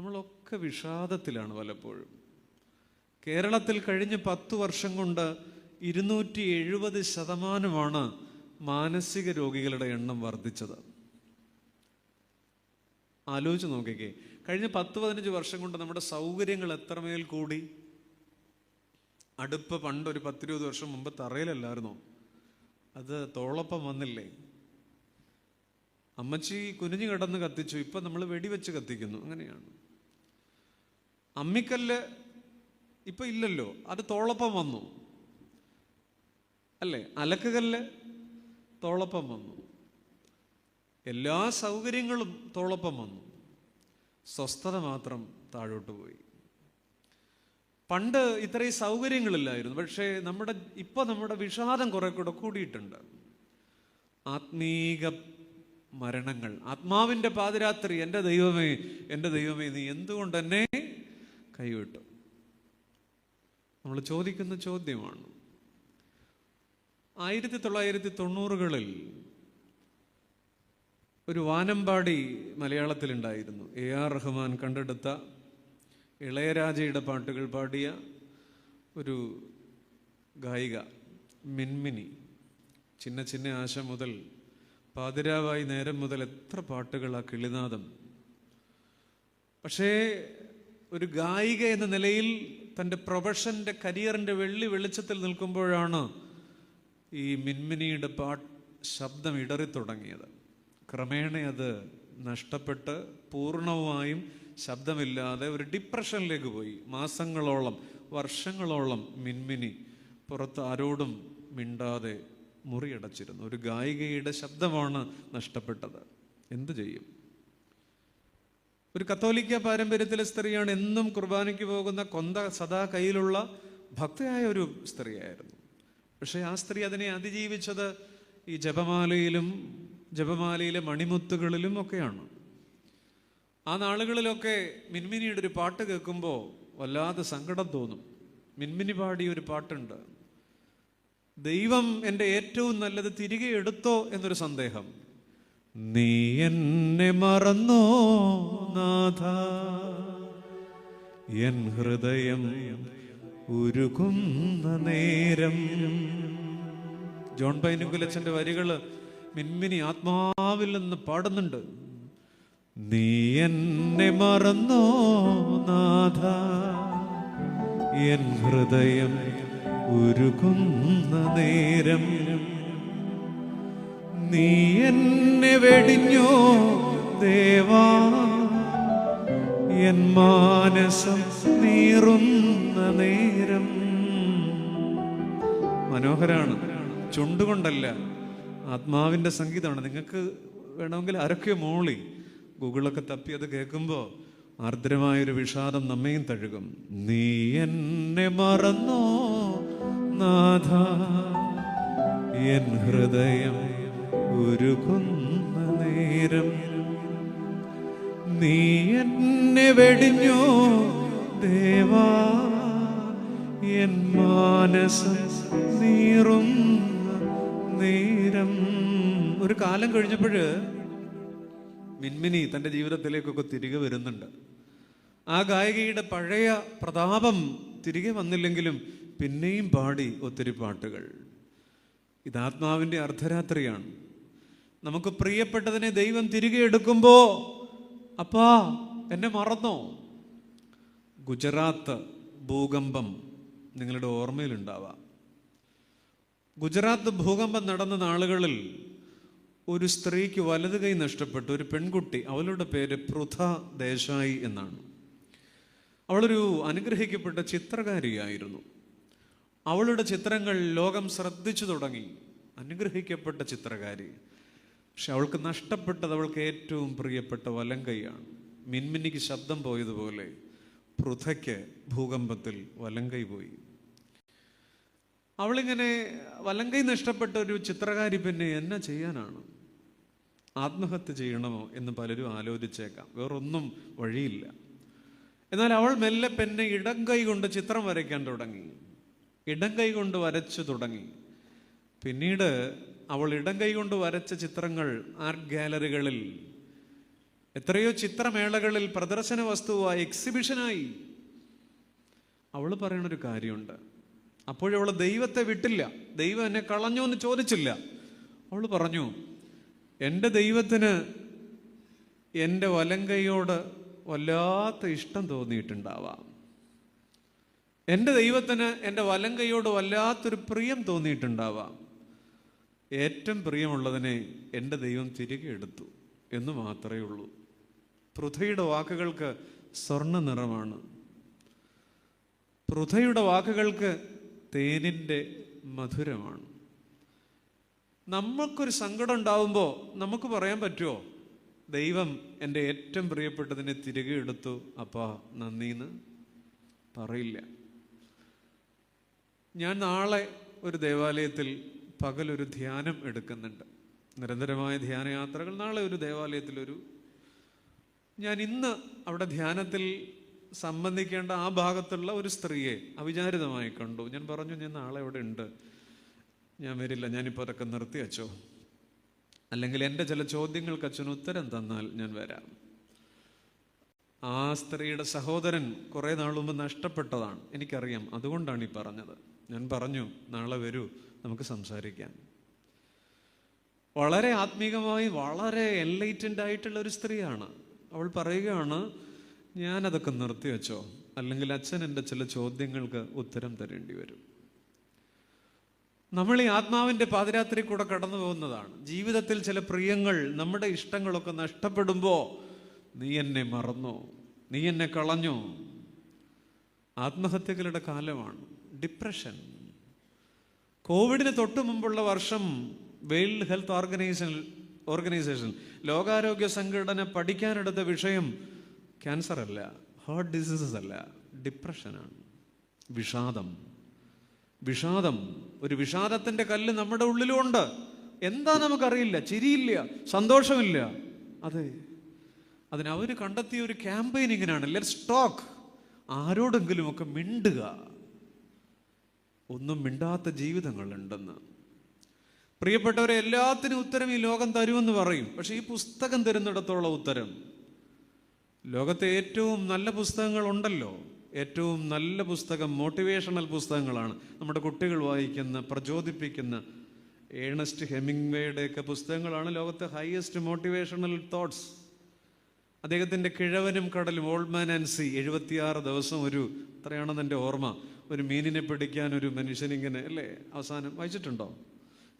നമ്മളൊക്കെ വിഷാദത്തിലാണ് പലപ്പോഴും. കേരളത്തിൽ കഴിഞ്ഞ 10 വർഷം കൊണ്ട് 270% മാനസിക രോഗികളുടെ എണ്ണം വർദ്ധിച്ചത്. ആലോചിച്ച് നോക്കിക്കേ, കഴിഞ്ഞ 10-15 വർഷം കൊണ്ട് നമ്മുടെ സൗകര്യങ്ങൾ എത്രമേൽ കൂടി. അടുപ്പ് പണ്ടൊരു 10-20 വർഷം മുമ്പ് തറയിലല്ലായിരുന്നോ? അത് തോളൊപ്പം വന്നില്ലേ? അമ്മച്ചി കുനിഞ്ഞു കിടന്ന് കത്തിച്ചു, ഇപ്പൊ നമ്മൾ വെടിവെച്ച് കത്തിക്കുന്നു. അങ്ങനെയാണ്. അമ്മിക്കല്ല് ഇപ്പൊ ഇല്ലല്ലോ, അത് തോളൊപ്പം വന്നു അല്ലേ? അലക്കുകല്ല് തോളൊപ്പം വന്നു. എല്ലാ സൗകര്യങ്ങളും തോളൊപ്പം വന്നു. സ്വസ്ഥത മാത്രം താഴോട്ട് പോയി. പണ്ട് ഇത്രയും സൗകര്യങ്ങളില്ലായിരുന്നു, പക്ഷേ നമ്മുടെ വിഷാദം കുറെ കൂടെ കൂടിയിട്ടുണ്ട്. ആത്മീക മരണങ്ങൾ, ആത്മാവിൻ്റെ പാതിരാത്രി. എൻ്റെ ദൈവമേ, എൻ്റെ ദൈവമേ, നീ എന്തുകൊണ്ട് എന്നെ കൈവിട്ടു? നമ്മൾ ചോദിക്കുന്ന ചോദ്യമാണ്. 1990-കളിൽ ഒരു വാനമ്പാടി മലയാളത്തിലുണ്ടായിരുന്നു. AR റഹ്മാൻ കണ്ടെടുത്ത ഇളയരാജയുടെ പാട്ടുകൾ പാടിയ ഒരു ഗായിക മിൻമിനി. ചിന്ന ചിന്ന ആശ മുതൽ പാതിരാവായി നേരം മുതൽ എത്ര പാട്ടുകൾ, ആ കിളിനാദം. പക്ഷേ ഒരു ഗായിക എന്ന നിലയിൽ തൻ്റെ പ്രൊഫഷൻ്റെ കരിയറിൻ്റെ വെളിച്ചത്തിൽ നിൽക്കുമ്പോഴാണ് ഈ മിൻമിനിയുടെ ശബ്ദം ഇടറിത്തുടങ്ങിയത്. ക്രമേണ അത് നഷ്ടപ്പെട്ട് പൂർണ്ണമായും ശബ്ദമില്ലാതെ ഒരു ഡിപ്രഷനിലേക്ക് പോയി. മാസങ്ങളോളം, വർഷങ്ങളോളം മിൻമിനി പുറത്ത് ആരോടും മിണ്ടാതെ മുറിയടച്ചിരുന്നു. ഒരു ഗായികയുടെ ശബ്ദമാണ് നഷ്ടപ്പെട്ടത്. എന്തു ചെയ്യും? ഒരു കത്തോലിക്ക പാരമ്പര്യത്തിലെ സ്ത്രീയാണ്. എന്നും കുർബാനയ്ക്ക് പോകുന്ന, കൊന്ത സദാ കയ്യിലുള്ള ഭക്തയായ ഒരു സ്ത്രീയായിരുന്നു. പക്ഷേ ആ സ്ത്രീ അതിനെ അതിജീവിച്ചത് ഈ ജപമാലയിലെ മണിമുത്തുകളിലും ഒക്കെയാണ്. ആ നാളുകളിലൊക്കെ മിൻമിനിയുടെ ഒരു പാട്ട് കേൾക്കുമ്പോൾ വല്ലാതെ സങ്കടം തോന്നും. മിൻമിനി പാടിയ ഒരു പാട്ടുണ്ട്, ദൈവം എൻ്റെ ഏറ്റവും നല്ലത് തിരികെ എടുത്തോ എന്നൊരു സന്ദേഹം. നീ എന്നെ മറന്നോ നാഥ, എൻ ഹൃദയം ഉരുകുന്ന നേരം. ജോൺ പൈനുകുലച്ചന്റെ വരികള് മിൻമിനി ആത്മാവിൽ നിന്ന് പാടുന്നുണ്ട്. നീ എന്നെ മറന്നോ നാഥ, എൻ ഹൃദയം ഉരുകുന്ന നേരം. നീ എന്നെ വെടിഞ്ഞോ ദേവാ, എൻ മാനസം നീറുന്ന നേരം. മനോഹരാണ്. ചുണ്ടുകൊണ്ടല്ല, ആത്മാവിൻ്റെ സംഗീതമാണ്. നിങ്ങൾക്ക് വേണമെങ്കിൽ ആരൊക്കെയോ മൂളി ഗൂഗിളൊക്കെ തപ്പി അത് കേൾക്കുമ്പോൾ ആർദ്രമായൊരു വിഷാദം നമ്മയും തഴുകും. നീ എന്നെ മറന്നോ നാഥ, എൻ ഹൃദയം ഉരുകുന്ന നേരം. നീ എന്നെ വെടിഞ്ഞോ ദേവാ, എൻ മാനസം നീറുന്ന നേരം. ഒരു കാലം കഴിഞ്ഞപ്പോഴ് മിൻമിനി തൻ്റെ ജീവിതത്തിലേക്കൊക്കെ തിരികെ വരുന്നുണ്ട്. ആ ഗായികയുടെ പഴയ പ്രതാപം തിരികെ വന്നില്ലെങ്കിലും പിന്നെയും പാടി ഒത്തിരി പാട്ടുകൾ. ഇത് ആത്മാവിൻ്റെ അർദ്ധരാത്രിയാണ്. നമുക്ക് പ്രിയപ്പെട്ടതിനെ ദൈവം തിരികെ എടുക്കുമ്പോൾ, അപ്പാ എന്നെ മറന്നോ? ഗുജറാത്ത് ഭൂകമ്പം നിങ്ങളുടെ ഓർമ്മയിലുണ്ടാവാം. ഗുജറാത്ത് ഭൂകമ്പം നടന്ന നാളുകളിൽ ഒരു സ്ത്രീക്ക് വലത് കൈ നഷ്ടപ്പെട്ടു. ഒരു പെൺകുട്ടി, അവളുടെ പേര് പൃഥ ദേശായി എന്നാണ്. അവളൊരു അനുഗ്രഹിക്കപ്പെട്ട ചിത്രകാരിയായിരുന്നു. അവളുടെ ചിത്രങ്ങൾ ലോകം ശ്രദ്ധിച്ചു തുടങ്ങി. അനുഗ്രഹിക്കപ്പെട്ട ചിത്രകാരി. പക്ഷെ അവൾക്ക് നഷ്ടപ്പെട്ടത് അവൾക്ക് ഏറ്റവും പ്രിയപ്പെട്ട വലം കൈയാണ്. മിൻമിനിക്ക് ശബ്ദം പോയതുപോലെ പൃഥയ്ക്ക് ഭൂകമ്പത്തിൽ വലം കൈ പോയി. അവളിങ്ങനെ വലം കൈ നഷ്ടപ്പെട്ട ഒരു ചിത്രകാരി പിന്നെ എന്നാ ചെയ്യാനാണ്? ആത്മഹത്യ ചെയ്യണമോ എന്ന് പലരും ആലോചിച്ചേക്കാം. വേറൊന്നും വഴിയില്ല. എന്നാൽ അവൾ മെല്ലെ പിന്നെ ഇടം കൈ കൊണ്ട് ചിത്രം വരയ്ക്കാൻ തുടങ്ങി. ഇടം കൈ കൊണ്ട് വരച്ചു തുടങ്ങി. പിന്നീട് അവൾ ഇടം കൈ കൊണ്ട് വരച്ച ചിത്രങ്ങൾ ആർട്ട് ഗാലറികളിൽ എത്രയോ ചിത്രമേളകളിൽ പ്രദർശന വസ്തുവായി, എക്സിബിഷനായി. അവൾ പറയണൊരു കാര്യമുണ്ട്. അപ്പോഴവൾ ദൈവത്തെ വിട്ടില്ല. ദൈവം എന്നെ കളഞ്ഞു എന്ന് ചോദിച്ചില്ല. അവൾ പറഞ്ഞു, എൻ്റെ ദൈവത്തിന് എൻ്റെ വലങ്കയോട് വല്ലാത്ത ഇഷ്ടം തോന്നിയിട്ടുണ്ടാവാം. എൻ്റെ ദൈവത്തിന് എൻ്റെ വലങ്കയോട് വല്ലാത്തൊരു പ്രിയം തോന്നിയിട്ടുണ്ടാവാം. ഏറ്റവും പ്രിയമുള്ളതിനെ എൻ്റെ ദൈവം തിരികെ എടുത്തു എന്ന് മാത്രമേ ഉള്ളൂ. പൃഥയുടെ വാക്കുകൾക്ക് സ്വർണ്ണ നിറമാണ്. പൃഥയുടെ വാക്കുകൾക്ക് തേനിൻ്റെ മധുരമാണ്. നമുക്കൊരു സങ്കടം ഉണ്ടാവുമ്പോൾ നമുക്ക് പറയാൻ പറ്റുമോ, ദൈവം എൻ്റെ ഏറ്റവും പ്രിയപ്പെട്ടതിനെ തിരികെ എടുത്തു, അപ്പാ നന്ദിന്ന്? പറയില്ല. ഞാൻ നാളെ ഒരു ദേവാലയത്തിൽ പകലൊരു ധ്യാനം എടുക്കുന്നുണ്ട്. നിരന്തരമായ ധ്യാനയാത്രകൾ. നാളെ ഒരു ദേവാലയത്തിൽ ഞാൻ ഇന്ന് അവിടെ ധ്യാനത്തിൽ സംബന്ധിക്കേണ്ട ആ ഭാഗത്തുള്ള ഒരു സ്ത്രീയെ അവിചാരിതമായി കണ്ടു. ഞാൻ പറഞ്ഞു, ഞാൻ നാളെ അവിടെ ഉണ്ട്, ഞാൻ വരില്ല, ഞാനിപ്പോൾ അതൊക്കെ നിർത്തി അച്ചോ, അല്ലെങ്കിൽ എൻ്റെ ചില ചോദ്യങ്ങൾക്ക് അച്ഛന് ഉത്തരം തന്നാൽ ഞാൻ വരാം. ആ സ്ത്രീയുടെ സഹോദരൻ കുറേ നാൾ മുമ്പ് നഷ്ടപ്പെട്ടതാണ്, എനിക്കറിയാം. അതുകൊണ്ടാണ് ഈ പറഞ്ഞത്. ഞാൻ പറഞ്ഞു, നാളെ വരൂ, നമുക്ക് സംസാരിക്കാം. വളരെ ആത്മീകമായി, വളരെ എൻലൈറ്റൻഡ് ആയിട്ടുള്ള ഒരു സ്ത്രീയാണ്. അവൾ പറയുകയാണ്, ഞാനതൊക്കെ നിർത്തി വെച്ചോ, അല്ലെങ്കിൽ അച്ഛൻ എൻ്റെ ചില ചോദ്യങ്ങൾക്ക് ഉത്തരം തരേണ്ടി വരും. നമ്മൾ ഈ ആത്മാവിൻ്റെ പാതിരാത്രി കൂടെ കടന്നു പോകുന്നതാണ്. ജീവിതത്തിൽ ചില പ്രിയങ്ങൾ, നമ്മുടെ ഇഷ്ടങ്ങളൊക്കെ നഷ്ടപ്പെടുമ്പോൾ നീ എന്നെ മറന്നോ, നീ എന്നെ കളഞ്ഞോ. ആത്മഹത്യകളുടെ കാലമാണ്. ഡിപ്രഷൻ. കോവിഡിന് തൊട്ട് മുമ്പുള്ള വർഷം വേൾഡ് ഹെൽത്ത് ഓർഗനൈസേഷൻ ലോകാരോഗ്യ സംഘടന പഠിക്കാനെടുത്ത വിഷയം ക്യാൻസർ അല്ല, ഹാർട്ട് ഡിസീസസ് അല്ല, ഡിപ്രഷനാണ്. വിഷാദം. ഒരു വിഷാദത്തിൻ്റെ കല്ല് നമ്മുടെ ഉള്ളിലുമുണ്ട്. എന്താ നമുക്കറിയില്ല. ചിരിയില്ല, സന്തോഷമില്ല. അതെ, അതിനവർ കണ്ടെത്തിയ ഒരു ക്യാമ്പയിൻ ഇങ്ങനെയാണ്, ലെറ്റ്സ് ടോക്ക്. ആരോടെങ്കിലുമൊക്കെ മിണ്ടുക. ഒന്നും മിണ്ടാത്ത ജീവിതങ്ങളുണ്ടെന്ന്. പ്രിയപ്പെട്ടവരെ, എല്ലാത്തിനും ഉത്തരം ഈ ലോകം തരുമെന്ന് പറയും. പക്ഷെ ഈ പുസ്തകം തരുന്നിടത്തോളം ഉത്തരം. ലോകത്തെ ഏറ്റവും നല്ല പുസ്തകങ്ങളുണ്ടല്ലോ. ഏറ്റവും നല്ല പുസ്തകം മോട്ടിവേഷണൽ പുസ്തകങ്ങളാണ്. നമ്മുടെ കുട്ടികൾ വായിക്കുന്ന, പ്രചോദിപ്പിക്കുന്ന ഏണസ്റ്റ് ഹെമിംഗ്വേയുടെയൊക്കെ പുസ്തകങ്ങളാണ് ലോകത്തെ ഹയസ്റ്റ് മോട്ടിവേഷണൽ തോട്ട്സ്. അദ്ദേഹത്തിൻ്റെ കിഴവനും കടലും, ഓൾഡ് മാൻ ആൻഡ് സീ, 76 ദിവസം എത്രയാണെന്ന് എൻ്റെ ഓർമ്മ, ഒരു മീനിനെ പിടിക്കാൻ ഒരു മനുഷ്യനിങ്ങനെ, അല്ലേ, അവസാനം വായിച്ചിട്ടുണ്ടോ?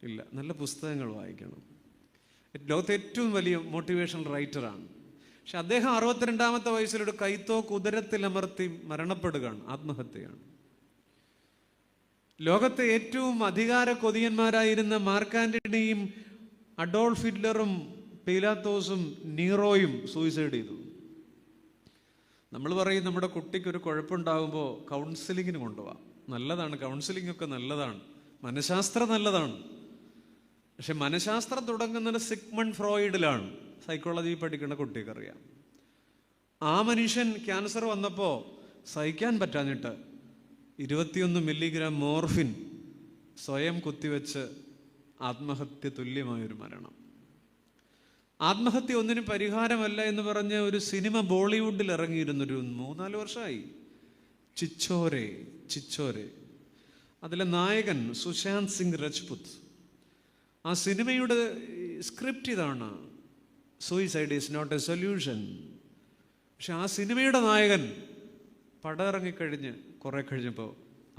ഇല്ല. നല്ല പുസ്തകങ്ങൾ വായിക്കണം. ലോകത്തെ ഏറ്റവും വലിയ മോട്ടിവേഷണൽ റൈറ്ററാണ്. പക്ഷെ അദ്ദേഹം 62-ാമത്തെ വയസ്സിലൊരു കൈത്തോക്ക് ഉദരത്തിലമർത്തി മരണപ്പെടുകയാണ്. ആത്മഹത്യയാണ്. ലോകത്തെ ഏറ്റവും അധികാര കൊതിയന്മാരായിരുന്ന മാർക്ക് ആന്റണിയും അഡോൾഫ് ഹിറ്റ്ലറും പീലാത്തോസും നീറോയും സൂയിസൈഡ് ചെയ്തു. നമ്മൾ പറയും, നമ്മുടെ കുട്ടിക്ക് ഒരു കുഴപ്പമുണ്ടാകുമ്പോൾ കൗൺസിലിങ്ങിന് കൊണ്ടുപോവാം. നല്ലതാണ്, കൗൺസിലിംഗ് ഒക്കെ നല്ലതാണ്, മനഃശാസ്ത്രം നല്ലതാണ്. പക്ഷെ മനഃശാസ്ത്രം തുടങ്ങുന്നത് സിഗ്മണ്ട് ഫ്രോയിഡിലാണ്. സൈക്കോളജി പഠിക്കുന്ന കുട്ടിക്കറിയാം. ആ മനുഷ്യൻ ക്യാൻസർ വന്നപ്പോൾ സഹിക്കാൻ പറ്റാഞ്ഞിട്ട് 21 മില്ലിഗ്രാം മോർഫിൻ സ്വയം കുത്തിവെച്ച് ആത്മഹത്യ തുല്യമായൊരു മരണം. ആത്മഹത്യ ഒന്നിനും പരിഹാരമല്ല എന്ന് പറഞ്ഞ് ഒരു സിനിമ ബോളിവുഡിൽ ഇറങ്ങിയിരുന്നൊരു 3-4 വർഷമായി. ചിച്ചോരെ. അതിലെ നായകൻ സുശാന്ത് സിംഗ് രജ്പുത്. ആ സിനിമയുടെ സ്ക്രിപ്റ്റ് ഇതാണ്, suicide is not a solution. പക്ഷെ ആ സിനിമയുടെ നായകൻ പടം ഇറങ്ങിക്കഴിഞ്ഞ് കുറെ കഴിഞ്ഞപ്പോൾ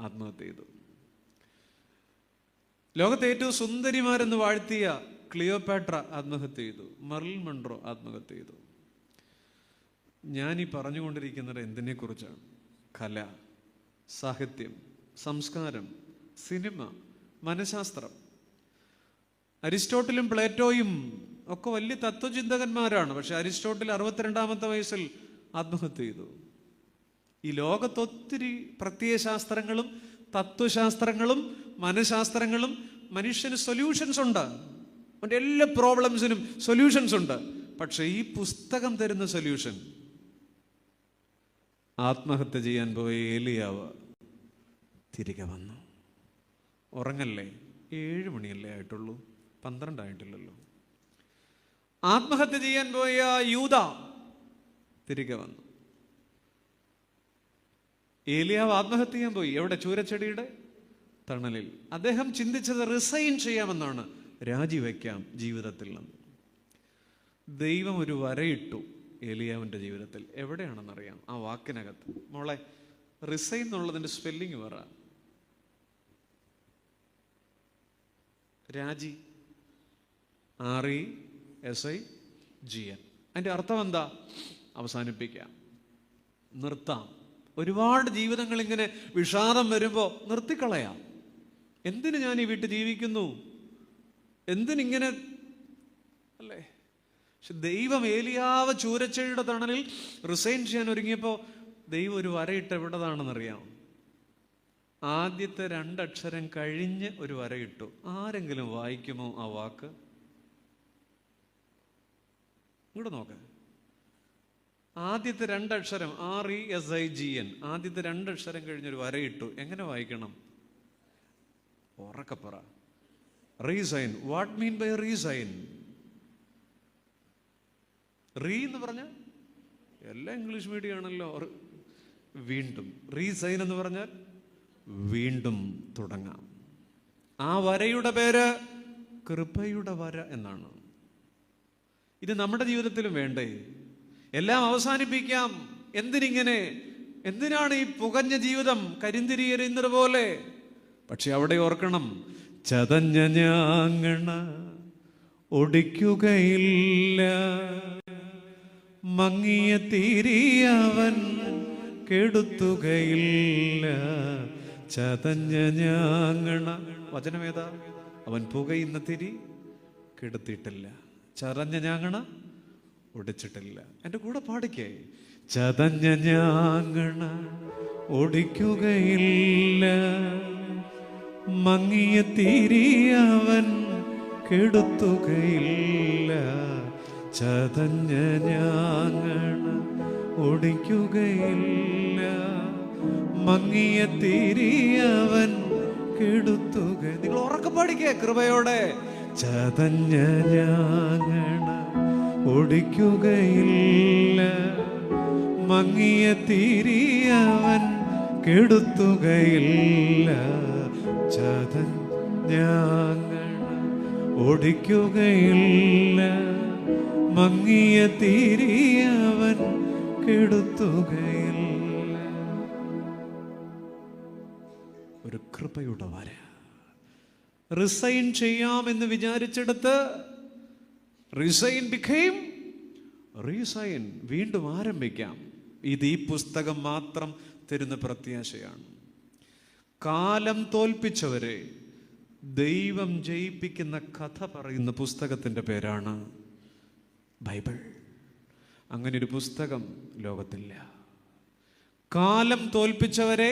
ആത്മഹത്യ ചെയ്തു. ലോകത്തെ ഏറ്റവും സുന്ദരിമാരെന്ന് വാഴ്ത്തിയ ക്ലിയോപാട്ര ആത്മഹത്യ ചെയ്തു. മെറിൽ മൺറോ ആത്മഹത്യ ചെയ്തു. ഞാനീ പറഞ്ഞുകൊണ്ടിരിക്കുന്നത് എന്തിനെക്കുറിച്ചാണ്? കല, സാഹിത്യം, സംസ്കാരം, സിനിമ, മനഃശാസ്ത്രം. അരിസ്റ്റോട്ടിലും പ്ലേറ്റോയും ഒക്കെ വലിയ തത്വചിന്തകന്മാരാണ്. പക്ഷെ അരിസ്റ്റോട്ടിൽ 62-ാമത്തെ വയസ്സിൽ ആത്മഹത്യ ചെയ്തു. ഈ ലോകത്തൊത്തിരി പ്രത്യയശാസ്ത്രങ്ങളും തത്വശാസ്ത്രങ്ങളും മനഃശാസ്ത്രങ്ങളും മനുഷ്യന് സൊല്യൂഷൻസ് ഉണ്ട്. അവൻ്റെ എല്ലാ പ്രോബ്ലംസിനും സൊല്യൂഷൻസ് ഉണ്ട്. പക്ഷെ ഈ പുസ്തകം തരുന്ന സൊല്യൂഷൻ, ആത്മഹത്യ ചെയ്യാൻ പോയ ഏലിയാവ് തിരികെ വന്നു. ഉറങ്ങല്ലേ, 7 മണിയല്ലേ ആയിട്ടുള്ളൂ, 12 ആയിട്ടില്ലല്ലോ. ആത്മഹത്യ ചെയ്യാൻ പോയ യൂദ തിരികെ വന്നു. ഏലിയാവ് ആത്മഹത്യ ചെയ്യാൻ പോയി. എവിടെ? ചൂരച്ചെടിയുടെ തണലിൽ. അദ്ദേഹം ചിന്തിച്ചത് റിസൈൻ ചെയ്യാമെന്നാണ്, രാജിവെക്കാം ജീവിതത്തിൽ നിന്ന്. ദൈവം ഒരു വരയിട്ടു ഏലിയാവിൻ്റെ ജീവിതത്തിൽ. എവിടെയാണെന്നറിയാം? ആ വാക്കിനകത്ത്. മോളെ, റിസൈൻ എന്നുള്ളതിൻ്റെ സ്പെല്ലിങ് പറ. രാജി, RESIGN. അതിൻ്റെ അർത്ഥം എന്താ? അവസാനിപ്പിക്കാം, നിർത്താം. ഒരുപാട് ജീവിതങ്ങൾ ഇങ്ങനെ വിഷാദം വരുമ്പോൾ നിർത്തിക്കളയാം. എന്തിന് ഞാൻ ഈ വീട്ടിൽ ജീവിക്കുന്നു? എന്തിനിങ്ങനെ, അല്ലേ? പക്ഷെ ദൈവം ഏലിയാവ് ചൂരച്ചെടിയുടെ തണലിൽ റിസൈൻ ചെയ്യാൻ ഒരുങ്ങിയപ്പോൾ ദൈവം ഒരു വരയിട്ട് എവിടതാണെന്നറിയാം? ആദ്യത്തെ 2 അക്ഷരം കഴിഞ്ഞ് ഒരു വരയിട്ടു. ആരെങ്കിലും വായിക്കുമോ ആ വാക്ക്? ഇങ്ങോട്ട് നോക്ക്. ആദ്യത്തെ 2 അക്ഷരം RESIGN, ആദ്യത്തെ 2 അക്ഷരം കഴിഞ്ഞൊരു വരയിട്ടു. എങ്ങനെ വായിക്കണം? ഉറക്കപ്പറ. Resign. What mean by resign? Re എന്ന് പറഞ്ഞാൽ എല്ലാം ഇംഗ്ലീഷ് മീഡിയം ആണല്ലോ. വീണ്ടും. റീസൈൻ എന്ന് പറഞ്ഞാൽ വീണ്ടും തുടങ്ങാം. ആ വരയുടെ പേര് കൃപയുടെ വര എന്നാണ്. ഇത് നമ്മുടെ ജീവിതത്തിലും വേണ്ടേ? എല്ലാം അവസാനിപ്പിക്കാം. എന്തിനിങ്ങനെ? എന്തിനാണ് ഈ പുകഞ്ഞ ജീവിതം കരിന്തിരി എറിയുന്നത് പോലെ? പക്ഷെ അവിടെ ഓർക്കണം, ചതഞ്ഞ ഞാങ്ങണ ഒടിക്കുകയില്ല, മങ്ങിയ തിരിയവൻ കെടുത്തുകയില്ല. ചതഞ്ഞ ഞാങ്ങണ, വചനമേതാ? അവൻ പുകയുന്ന തിരി കെടുത്തിയിട്ടില്ല, ചതഞ്ഞ ഞാങ്ങണ ഒടിച്ചിട്ടില്ല. എൻ്റെ കൂടെ പാടിക്കേ. ചതഞ്ഞ ഞാങ്ങണ ഒടിക്കുകയില്ല, മങ്ങിയ തിരിയവൻ കെടുത്തുകയില്ല. ചതഞ്ഞ ഞാങ്ങണ ഒടിക്കുകയില്ല, മങ്ങിയ തിരിയവൻ കെടുത്തുക. നിങ്ങൾ ഉറക്കെ പാടിക്കേ കൃപയോടെ. ചതഞ്ഞ ഞാങ്ങണ ഒടിക്കുകയില്ല, മങ്ങിയ തിരിയവൻ കെടുത്തുകയില്ല. ചതഞ്ഞ ഒടിക്കുകയില്ല, മങ്ങിയ തിരിയവൻ കെടുത്തുകയില്ല. ഒരു കൃപയുടെ വര. റിസൈൻ ചെയ്യാമെന്ന് വിചാരിച്ചെടുത്ത് റിസൈൻ became റീസൈൻ. വീണ്ടും ആരംഭിക്കാം. ഇത് ഈ പുസ്തകം മാത്രം തരുന്ന പ്രത്യാശയാണ്. കാലം തോൽപ്പിച്ചവരെ ദൈവം ജയിപ്പിക്കുന്ന കഥ പറയുന്ന പുസ്തകത്തിൻ്റെ പേരാണ് ബൈബിൾ. അങ്ങനെ ഒരു പുസ്തകം ലോകത്തില്ല. കാലം തോൽപ്പിച്ചവരെ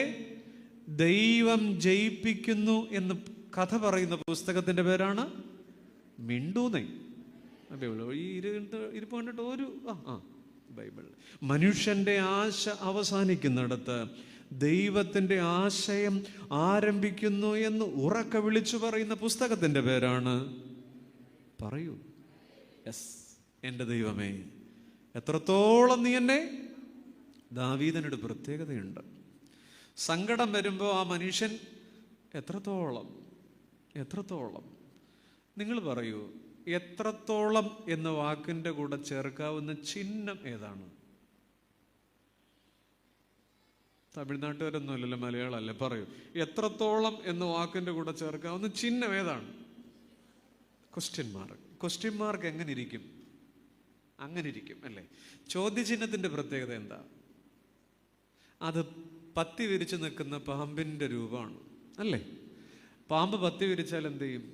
ദൈവം ജയിപ്പിക്കുന്നു എന്ന് കഥ പറയുന്ന പുസ്തകത്തിൻ്റെ പേരാണ് മിണ്ടൂന്നേ ബൈബിൾ. ഈ ഇരിപ്പ് കണ്ടിട്ട് ഒരു ബൈബിൾ. മനുഷ്യൻ്റെ ആശ അവസാനിക്കുന്നിടത്ത് ദൈവത്തിൻ്റെ ആശയം ആരംഭിക്കുന്നു എന്ന് ഉറക്കെ വിളിച്ചു പറയുന്ന പുസ്തകത്തിൻ്റെ പേരാണ്, പറയൂ, യെസ്, എൻ്റെ ദൈവമേ എത്രത്തോളം നീ എന്നെ. ദാവീദിനൊരു പ്രത്യേകതയുണ്ട്. സങ്കടം വരുമ്പോൾ ആ മനുഷ്യൻ എത്രത്തോളം നിങ്ങൾ പറയൂ, എത്രത്തോളം എന്ന വാക്കിൻ്റെ കൂടെ ചേർക്കാവുന്ന ചിഹ്നം ഏതാണ്? തമിഴ്നാട്ടുകാരൊന്നുമല്ലല്ലോ, മലയാളമല്ലേ, പറയൂ. എത്രത്തോളം എന്ന വാക്കിൻ്റെ കൂടെ ചേർക്കാവുന്ന ചിഹ്നം ഏതാണ്? Question mark. ക്വസ്റ്റ്യൻ മാർക്ക് എങ്ങനെ ഇരിക്കും? അങ്ങനെ ഇരിക്കും അല്ലേ? ചോദ്യചിഹ്നത്തിൻ്റെ പ്രത്യേകത എന്താ? അത് പത്തി വിരിച്ച് നിൽക്കുന്ന പാമ്പിൻ്റെ രൂപമാണ് അല്ലേ? പാമ്പ് പത്തി വിരിച്ചാൽ എന്ത് ചെയ്യും?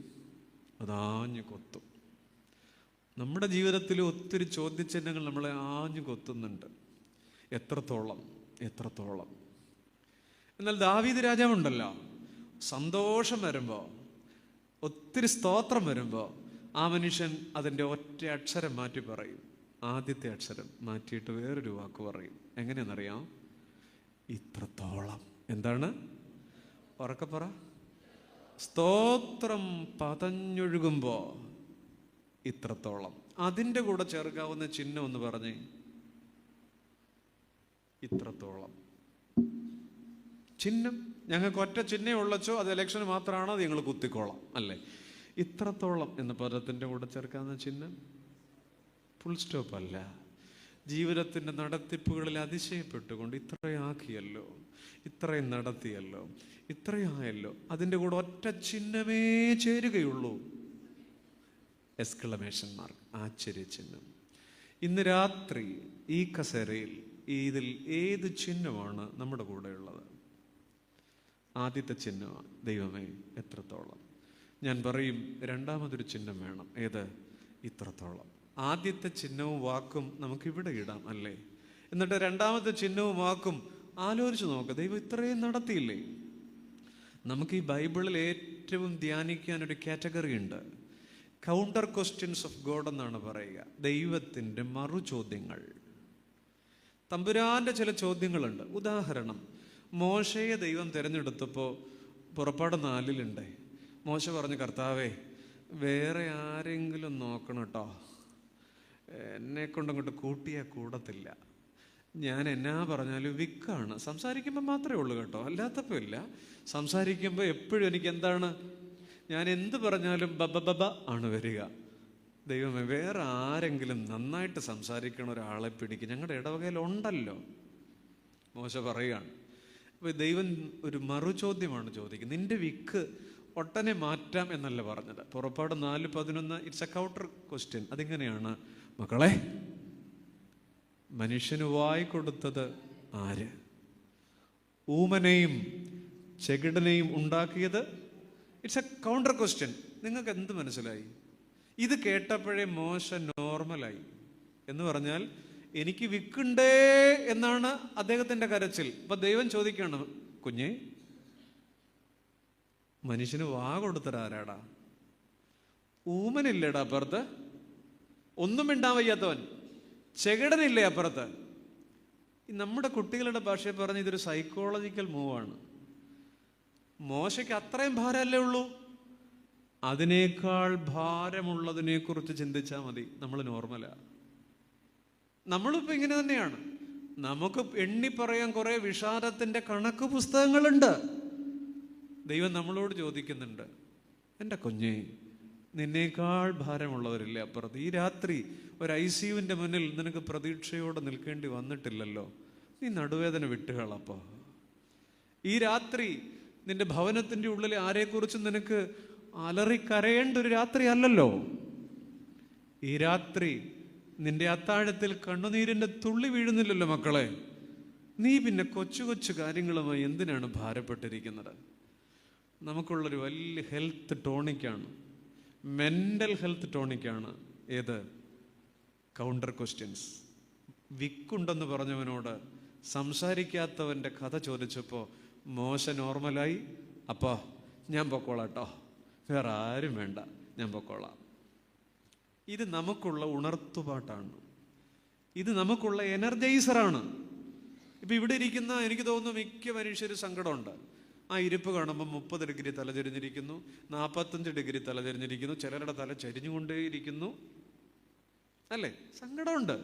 അതാഞ്ഞു കൊത്തും. നമ്മുടെ ജീവിതത്തിൽ ഒത്തിരി ചോദ്യചിഹ്നങ്ങൾ നമ്മളെ ആഞ്ഞു കൊത്തുന്നുണ്ട്. എത്രത്തോളം. എന്നാൽ ദാവീദ് രാജാവുണ്ടല്ലോ, സന്തോഷം വരുമ്പോൾ, ഒത്തിരി സ്തോത്രം വരുമ്പോൾ ആ മനുഷ്യൻ അതിൻ്റെ ഒറ്റ അക്ഷരം മാറ്റി പറയും. ആദ്യത്തെ അക്ഷരം മാറ്റിയിട്ട് വേറൊരു വാക്ക് പറയും. എങ്ങനെയാണെന്നറിയാം? ഇത്രത്തോളം. എന്താണ്? ഉറക്കെ പറ. സ്തോത്രം പതഞ്ഞൊഴുകുമ്പോൾ ഇത്രത്തോളം. അതിൻ്റെ കൂടെ ചേർക്കാവുന്ന ചിഹ്നം എന്ന് പറഞ്ഞേ, ഇത്രത്തോളം. ചിഹ്നം ഞങ്ങൾക്ക് ഒറ്റ ചിഹ്നേ ഉള്ളച്ചോ, അത് ഇലക്ഷന് മാത്രമാണോ, അത് ഞങ്ങൾ കുത്തിക്കോളാം, അല്ലേ? ഇത്രത്തോളം എന്ന പദത്തിൻ്റെ കൂടെ ചേർക്കാവുന്ന ചിഹ്നം ഫുൾ സ്റ്റോപ്പ് അല്ല. ജീവിതത്തിൻ്റെ നടത്തിപ്പുകളിൽ അതിശയപ്പെട്ടുകൊണ്ട് ഇത്രയും ആക്കിയല്ലോ, ഇത്രയും നടത്തിയല്ലോ, ഇത്രയും ആയല്ലോ, അതിൻ്റെ കൂടെ ഒറ്റ ചിഹ്നമേ ചേരുകയുള്ളൂ, എക്സ്ക്ലമേഷൻ മാർക്ക്, ആശ്ചര്യചിഹ്നം. ഇന്ന് രാത്രി ഈ കസേരയിൽ ഇതിൽ ഏത് ചിഹ്നമാണ് നമ്മുടെ കൂടെയുള്ളത്? ആദ്യത്തെ ചിഹ്നമാണ് ദൈവമേ എത്രത്തോളം. ഞാൻ പറയും രണ്ടാമതൊരു ചിഹ്നം വേണം. ഏത്? ഇത്രത്തോളം. ആദ്യത്തെ ചിഹ്നവും വാക്കും നമുക്കിവിടെ ഇടാം, അല്ലേ? എന്നിട്ട് രണ്ടാമത്തെ ചിഹ്നവും വാക്കും ആലോചിച്ച് നോക്കുക. ദൈവം ഇത്രയും നടത്തിയില്ലേ? നമുക്ക് ഈ ബൈബിളിൽ ഏറ്റവും ധ്യാനിക്കാനൊരു കാറ്റഗറി ഉണ്ട്. കൗണ്ടർ ക്വസ്റ്റ്യൻസ് ഓഫ് ഗോഡ് എന്നാണ് പറയുക. ദൈവത്തിൻ്റെ മറുചോദ്യങ്ങൾ. തമ്പുരാൻ്റെ ചില ചോദ്യങ്ങളുണ്ട്. ഉദാഹരണം, മോശയെ ദൈവം തിരഞ്ഞെടുത്തപ്പോൾ പുറപ്പാട് 4 മോശ പറഞ്ഞു, കർത്താവേ വേറെ ആരെങ്കിലും നോക്കണം കേട്ടോ, എന്നെ കൊണ്ടങ്ങോട്ട് കൂട്ടിയാൽ കൂടത്തില്ല. ഞാൻ എന്നാ പറഞ്ഞാലും വിക്കാണ്. സംസാരിക്കുമ്പോൾ മാത്രമേ ഉള്ളൂ കേട്ടോ, അല്ലാത്തപ്പോൾ ഇല്ല. സംസാരിക്കുമ്പോൾ എപ്പോഴും എനിക്ക് എന്താണ്, ഞാൻ എന്ത് പറഞ്ഞാലും ബബ ആണ് വരിക. ദൈവമേ വേറെ ആരെങ്കിലും നന്നായിട്ട് സംസാരിക്കണ ഒരാളെ പിടിക്കും, ഞങ്ങളുടെ ഇടവകയിലുണ്ടല്ലോ. മോശ പറയുകയാണ്. അപ്പോൾ ദൈവം ഒരു മറുചോദ്യമാണ് ചോദിക്കുന്നത്. നിന്റെ വിക്ക് ഒട്ടനെ മാറ്റാം എന്നല്ല പറഞ്ഞത്. പുറപ്പാട് 4:11 ഇറ്റ്സ് എ കൗണ്ടർ ക്വസ്റ്റ്യൻ. അതിങ്ങനെയാണ്, മക്കളെ മനുഷ്യന് വായി കൊടുത്തത് ആര്? ഊമനെയും ചെകിടനെയും ഉണ്ടാക്കിയത്? It's A counter question. നിങ്ങൾക്ക് എന്ത് മനസ്സിലായി? ഇത് കേട്ടപ്പോഴേ മോശ നോർമലായി. എന്ന് പറഞ്ഞാൽ എനിക്ക് വിക്കുണ്ടേ എന്നാണ് അദ്ദേഹത്തിൻ്റെ കരച്ചിൽ. അപ്പൊ ദൈവം ചോദിക്കുകയാണ്, കുഞ്ഞേ മനുഷ്യന് വാ കൊടുത്തരാരാടാ? ഊമനില്ലേടാ അപ്പുറത്ത്? ഒന്നും മിണ്ടാൻ വയ്യാത്തവൻ, ചെകിടനില്ലേ അപ്പുറത്ത്? നമ്മുടെ കുട്ടികളുടെ ഭാഷയിൽ പറഞ്ഞ് ഇതൊരു സൈക്കോളജിക്കൽ മൂവാണ്. മോശയ്ക്ക് അത്രയും ഭാരമല്ലേ ഉള്ളൂ? അതിനേക്കാൾ ഭാരമുള്ളതിനെ കുറിച്ച് ചിന്തിച്ചാൽ മതി. നമ്മൾ നോർമലാ. നമ്മളിപ്പോൾ ഇങ്ങനെ തന്നെയാണ്. നമുക്ക് എണ്ണി പറയാൻ കുറെ വിഷാദത്തിന്റെ കണക്ക് പുസ്തകങ്ങളുണ്ട്. ദൈവം നമ്മളോട് ചോദിക്കുന്നുണ്ട്, എൻ്റെ കുഞ്ഞേ നിന്നേക്കാൾ ഭാരമുള്ളവരില്ലേ അപ്പുറത്ത്? ഈ രാത്രി ഒരു ICUവിൻ്റെ മുന്നിൽ നിനക്ക് പ്രതീക്ഷയോടെ നിൽക്കേണ്ടി വന്നിട്ടില്ലല്ലോ, നീ നടുവേദന വിട്ടുകളപ്പോ. ഈ രാത്രി നിന്റെ ഭവനത്തിൻ്റെ ഉള്ളിൽ ആരെക്കുറിച്ചും നിനക്ക് അലറിക്കരയേണ്ട ഒരു രാത്രി അല്ലല്ലോ. ഈ രാത്രി നിന്റെ അത്താഴത്തിൽ കണ്ണുനീരിൻ്റെ തുള്ളി വീഴുന്നില്ലല്ലോ മക്കളെ. നീ പിന്നെ കൊച്ചു കൊച്ചു കാര്യങ്ങളുമായി എന്തിനാണ് ഭാരപ്പെട്ടിരിക്കുന്നത്? നമുക്കുള്ളൊരു വലിയ ഹെൽത്ത് ടോണിക്കാണ്, മെൻ്റൽ ഹെൽത്ത് ടോണിക്കാണ്. ഏത്? Counter questions. വിക്കുണ്ടെന്ന് പറഞ്ഞവനോട് സംസാരിക്കാത്തവൻ്റെ കഥ ചോദിച്ചപ്പോൾ മോശ നോർമലായി. അപ്പാ ഞാൻ പൊക്കോളാട്ടോ, വേറെ ആരും വേണ്ട, ഞാൻ പൊക്കോളാം. ഇത് നമുക്കുള്ള ഉണർത്തുപാട്ടാണ്. ഇത് നമുക്കുള്ള എനർജൈസറാണ്. ഇപ്പം ഇവിടെ ഇരിക്കുന്ന എനിക്ക് തോന്നുന്നു മിക്ക മനുഷ്യർ സങ്കടമുണ്ട്. ആ ഇരിപ്പ് കാണുമ്പോൾ 30 ഡിഗ്രി തല ചെരിഞ്ഞിരിക്കുന്നു, 45 ഡിഗ്രി തല ചെരിഞ്ഞിരിക്കുന്നു, ചിലരുടെ തല ചരിഞ്ഞുകൊണ്ടേയിരിക്കുന്നു, അല്ലേ? സങ്കടമുണ്ട്.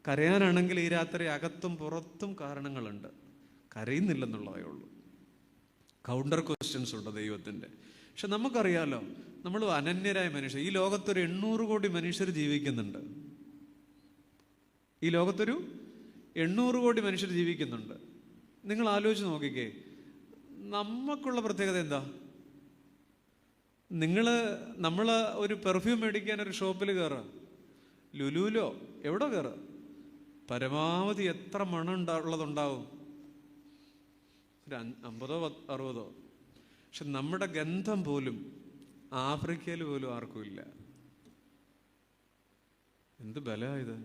കരയാനാണെങ്കിൽ ഈ രാത്രി അകത്തും പുറത്തും കാരണങ്ങളുണ്ട്. കരയുന്നില്ലെന്നുള്ളതേ ഉള്ളൂ. കൗണ്ടർ ക്വസ്റ്റ്യൻസ് ഉണ്ട് ദൈവത്തിൻ്റെ. പക്ഷെ നമുക്കറിയാലോ, നമ്മൾ അനന്യരായ മനുഷ്യർ. ഈ ലോകത്തൊരു 800 കോടി മനുഷ്യർ ജീവിക്കുന്നുണ്ട്. ഈ ലോകത്തൊരു 800 കോടി മനുഷ്യർ ജീവിക്കുന്നുണ്ട്. നിങ്ങൾ ആലോചിച്ച് നോക്കിക്കേ, നമുക്കുള്ള പ്രത്യേകത എന്താ? നമ്മൾ ഒരു പെർഫ്യൂം മേടിക്കാൻ ഒരു ഷോപ്പിൽ കയറുക, ലുലുലോ എവിടെ കയറുക, പരമാവധി എത്ര മണം ഉള്ളതുണ്ടാവും? ഒരു 50-60. പക്ഷെ നമ്മുടെ ഗന്ധം പോലും ആഫ്രിക്കയിൽ പോലും ആർക്കും ഇല്ല. എന്ത് ബലമായത്!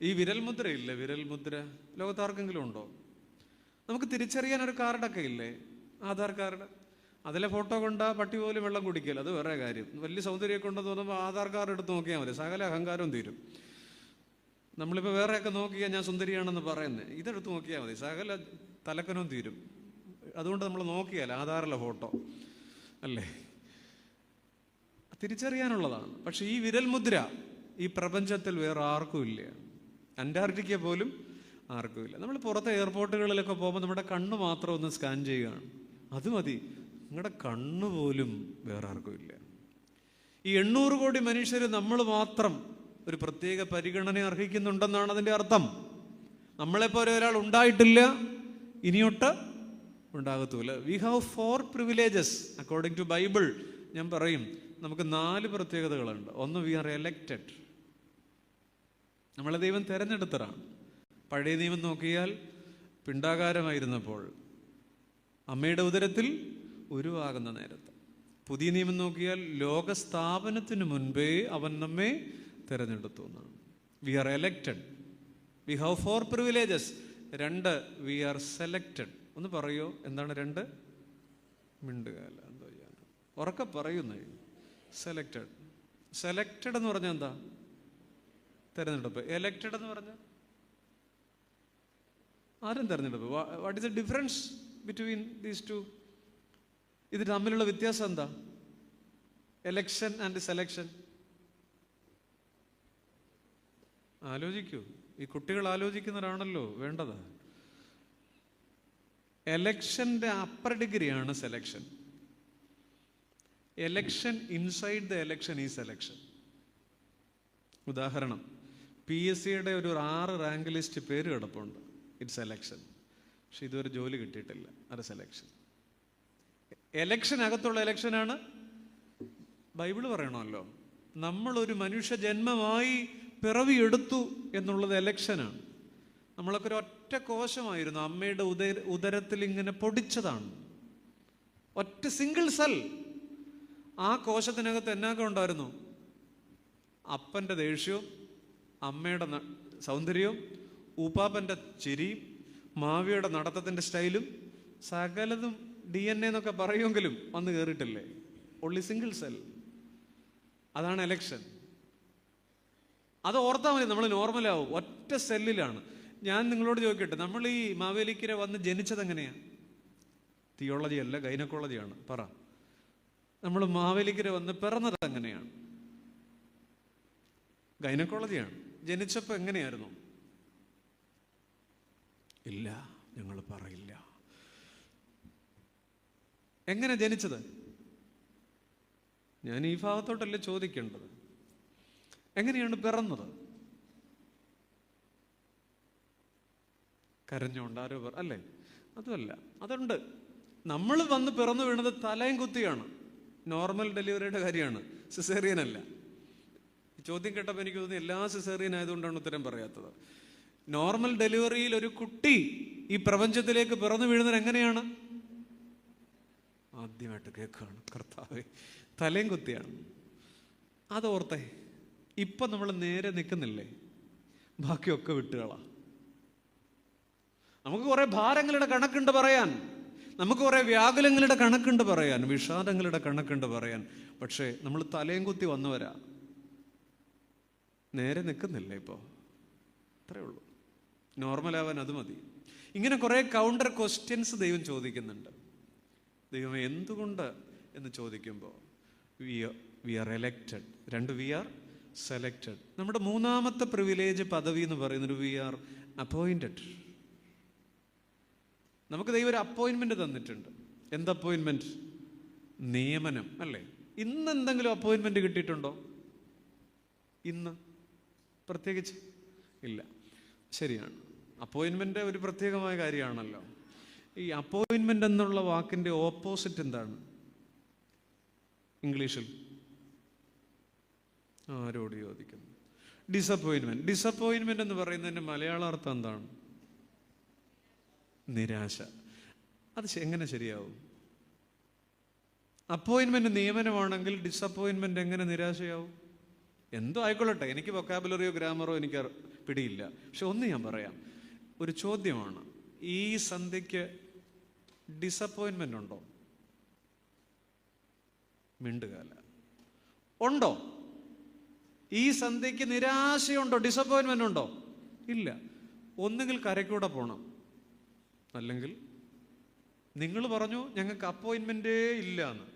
ഈ വിരൽമുദ്ര ഇല്ലേ? വിരൽമുദ്ര ലോകത്താർക്കെങ്കിലും ഉണ്ടോ? നമുക്ക് തിരിച്ചറിയാൻ ഒരു കാർഡൊക്കെ ഇല്ലേ? ആധാർ കാർഡ്. അതിലെ ഫോട്ടോ കൊണ്ടാ പട്ടി പോലും വെള്ളം കുടിക്കില്ല, അത് വേറെ കാര്യം. വലിയ സൗന്ദര്യമൊക്കെ ഉണ്ടെന്ന് തോന്നുമ്പോൾ ആധാർ കാർഡ് എടുത്ത് നോക്കിയാൽ മതി, സകല അഹങ്കാരവും തീരും. നമ്മളിപ്പോൾ വേറെയൊക്കെ നോക്കിയാൽ ഞാൻ സുന്ദരിയാണെന്ന് പറയുന്നത്, ഇതെടുത്ത് നോക്കിയാൽ മതി, സകല തലക്കനവും തീരും. അതുകൊണ്ട് നമ്മൾ നോക്കിയാൽ ആധാറിലെ ഫോട്ടോ, അല്ലേ? തിരിച്ചറിയാനുള്ളതാണ്. പക്ഷെ ഈ വിരൽ മുദ്ര ഈ പ്രപഞ്ചത്തിൽ വേറെ ആർക്കും ഇല്ല. അന്റാർട്ടിക്ക പോലും ആർക്കും ഇല്ല. നമ്മൾ പുറത്തെ എയർപോർട്ടുകളിലൊക്കെ പോകുമ്പോൾ നമ്മുടെ കണ്ണ് മാത്രം ഒന്ന് സ്കാൻ ചെയ്യുകയാണ്, അത് മതി. നിങ്ങളുടെ കണ്ണ് പോലും വേറെ ആർക്കും ഇല്ല. ഈ 800 കോടി മനുഷ്യർ നമ്മൾ മാത്രം ഒരു പ്രത്യേക പരിഗണന അർഹിക്കുന്നുണ്ടെന്നാണ് അതിൻ്റെ അർത്ഥം. നമ്മളെപ്പോലെ ഒരാൾ ഉണ്ടായിട്ടില്ല, ഇനിയൊട്ട് ഉണ്ടാകത്തുമില്ല. We have 4 privileges according to Bible. ഞാൻ പറയും, നമുക്ക് 4 പ്രത്യേകതകളുണ്ട്. ഒന്ന്, വി ആർ എലക്റ്റഡ്. നമ്മളെ ദൈവം തിരഞ്ഞെടുത്തതാണ്. പഴയ നിയമം നോക്കിയാൽ പിണ്ടാകാരമായിരുന്നപ്പോൾ അമ്മയുടെ ഉദരത്തിൽ ഉരുവാകുന്ന നേരത്ത്. പുതിയ നിയമം നോക്കിയാൽ ലോകസ്ഥാപനത്തിന് മുൻപേ അവൻ നമ്മെ തിരഞ്ഞെടുത്തു എന്നാണ്. We are elected. We have 4 privileges. 2, we are selected. ഒന്ന് പറയോ, എന്താണ് 2? മിണ്ടുകാല എന്തോ ചെയ്യാൻ ഉറക്കെ പറയുന്നേ. സെലക്റ്റഡ്. സെലക്റ്റഡ് എന്ന് പറഞ്ഞാൽ എന്താ? തെരഞ്ഞെടുപ്പ്. എലക്റ്റഡ് എന്ന് പറഞ്ഞാൽ ആരും തെരഞ്ഞെടുപ്പ്. What is the difference between these two? ഇത് തമ്മിലുള്ള വ്യത്യാസം എന്താ? Election and selection. ആലോചിക്കൂ. ഈ കുട്ടികൾ ആലോചിക്കുന്നവരാണല്ലോ വേണ്ടത്. എലക്ഷന്റെ അപ്പർ ഡിഗ്രിയാണ് selection. Election inside the election is selection. ഉദാഹരണം, PSCയുടെ ഒരു 6 റാങ്ക് ലിസ്റ്റ് പേര് കിടപ്പുണ്ട്. It's election. പക്ഷെ ഇതുവരെ ജോലി കിട്ടിയിട്ടില്ല. അത് സെലക്ഷൻ. എലക്ഷൻ അകത്തുള്ള എലക്ഷനാണ്. ബൈബിള് പറയണമല്ലോ, നമ്മളൊരു മനുഷ്യ ജന്മമായി പിറവിയെടുത്തു എന്നുള്ളത് എലക്ഷനാണ്. നമ്മളൊക്കെ ഒരു ഒറ്റ കോശമായിരുന്നു, അമ്മയുടെ ഉദരത്തിൽ ഇങ്ങനെ പൊടിച്ചതാണ്. ഒറ്റ സിംഗിൾ സെൽ. ആ കോശത്തിനകത്ത് എന്നൊക്കെ ഉണ്ടായിരുന്നു? അപ്പൻ്റെ ദേഷ്യവും, അമ്മയുടെ സൗന്ദര്യവും, ഊപ്പാപ്പൻ്റെ ചിരിയും, മാവിയുടെ നടത്തത്തിൻ്റെ സ്റ്റൈലും, സകലതും DNA എന്നൊക്കെ പറയുമെങ്കിലും വന്ന് കയറിയിട്ടില്ലേ? Only single cell. അതാണ് എലക്ഷൻ. അത് ഓർത്താൽ മതി, നമ്മൾ നോർമലാവും. ഒറ്റ സെല്ലിലാണ്. ഞാൻ നിങ്ങളോട് ചോദിക്കട്ടെ, നമ്മൾ ഈ മാവേലിക്കര വന്ന് ജനിച്ചത് എങ്ങനെയാണ്? തിയോളജി അല്ല, ഗൈനക്കോളജിയാണ്. പറ, നമ്മൾ മാവേലിക്കര വന്ന് പിറന്നത് എങ്ങനെയാണ്? ഗൈനക്കോളജിയാണ്. ജനിച്ചപ്പോൾ എങ്ങനെയായിരുന്നു? ഇല്ല, ഞങ്ങൾ പറയില്ല. എങ്ങനെ ജനിച്ചത്? ഞാൻ ഈ ഭാഗത്തോട്ടല്ലേ ചോദിക്കേണ്ടത്. എങ്ങനെയാണ് പിറന്നത്? കരഞ്ഞോണ്ട് ആരോ അല്ലേ? അതുമല്ല, അതുണ്ട്. നമ്മൾ വന്ന് പിറന്നു വീണത് തലയും കുത്തിയാണ്. നോർമൽ ഡെലിവറിയുടെ കാര്യമാണ്, സിസേറിയൻ അല്ല. ചോദ്യം കേട്ടപ്പോൾ എനിക്ക് തോന്നി എല്ലാ സിസേറിയൻ ആയതുകൊണ്ടാണ് ഉത്തരം പറയാത്തത്. നോർമൽ ഡെലിവറിയിൽ ഒരു കുട്ടി ഈ പ്രപഞ്ചത്തിലേക്ക് പിറന്നു വീഴുന്നത് എങ്ങനെയാണ്? ആദ്യമായിട്ട് കേൾക്കുകയാണ്. കർത്താവേ, തലയും കുത്തിയാണ്. അതോർത്തേ. ഇപ്പം നമ്മൾ നേരെ നിൽക്കുന്നില്ലേ? ബാക്കിയൊക്കെ വിട്ടുകളാ. നമുക്ക് കുറെ ഭാരങ്ങളുടെ കണക്കുണ്ട് പറയാൻ, നമുക്ക് കുറെ വ്യാകുലങ്ങളുടെ കണക്കുണ്ട് പറയാൻ, വിഷാദങ്ങളുടെ കണക്കുണ്ട് പറയാൻ. പക്ഷേ നമ്മൾ തലയും കുത്തി വന്നവരാ. നേരെ നിൽക്കുന്നില്ല ഇപ്പോൾ. അത്രേ ഉള്ളൂ. നോർമലാവാൻ അത് മതി. ഇങ്ങനെ കുറെ കൗണ്ടർ ക്വസ്റ്റ്യൻസ് ദൈവം ചോദിക്കുന്നുണ്ട്. ദൈവം എന്തുകൊണ്ട് എന്ന് ചോദിക്കുമ്പോൾ we are elected. 2, we are selected. നമ്മുടെ 3ാമത്തെ പ്രിവിലേജ് പദവി എന്ന് പറയുന്നത് വി ആർ അപ്പോയിന്റഡ്. നമുക്ക് ദൈവം ഒരു അപ്പോയിൻമെന്റ് തന്നിട്ടുണ്ട്. എന്ത് അപ്പോയിൻമെന്റ്? നിയമനം അല്ലേ? ഇന്ന് എന്തെങ്കിലും അപ്പോയിൻമെന്റ് കിട്ടിയിട്ടുണ്ടോ? ഇന്ന് പ്രത്യേകിച്ച് ഇല്ല. ശരിയാണ്, അപ്പോയിൻമെന്റ് ഒരു പ്രത്യേകമായ കാര്യമാണല്ലോ. ഈ അപ്പോയിൻമെന്റ് എന്നുള്ള വാക്കിന്റെ ഓപ്പോസിറ്റ് എന്താണ് ഇംഗ്ലീഷിൽ? ആരോട് ചോദിക്കുന്നു? ഡിസപ്പോയിൻമെന്റ്. ഡിസപ്പോയിൻമെന്റ് എന്ന് പറയുന്നതിന്റെ മലയാള അർത്ഥം എന്താണ്? നിരാശ. അത് എങ്ങനെ ശരിയാവും? അപ്പോയിൻമെന്റ് നിയമനമാണെങ്കിൽ ഡിസപ്പോയിൻമെന്റ് എങ്ങനെ നിരാശയാവും? എന്തോ ആയിക്കൊള്ളട്ടെ, എനിക്ക് വൊക്കാബുലറിയോ ഗ്രാമറോ എനിക്ക് പിടിയില്ല. പക്ഷെ ഒന്ന് ഞാൻ പറയാം, ഒരു ചോദ്യമാണ്. ഈ സന്ധ്യയ്ക്ക് ഡിസപ്പോയിൻമെന്റ് ഉണ്ടോ? മിണ്ടുകാല ഉണ്ടോ? ഈ സന്ധ്യയ്ക്ക് നിരാശയുണ്ടോ? ഡിസപ്പോയിൻമെന്റ് ഉണ്ടോ? ഇല്ല. ഒന്നുകിൽ കരയ്ക്കൂടെ പോകണം, അല്ലെങ്കിൽ നിങ്ങൾ പറഞ്ഞു ഞങ്ങൾക്ക് അപ്പോയിൻമെന്റേ ഇല്ല എന്ന്.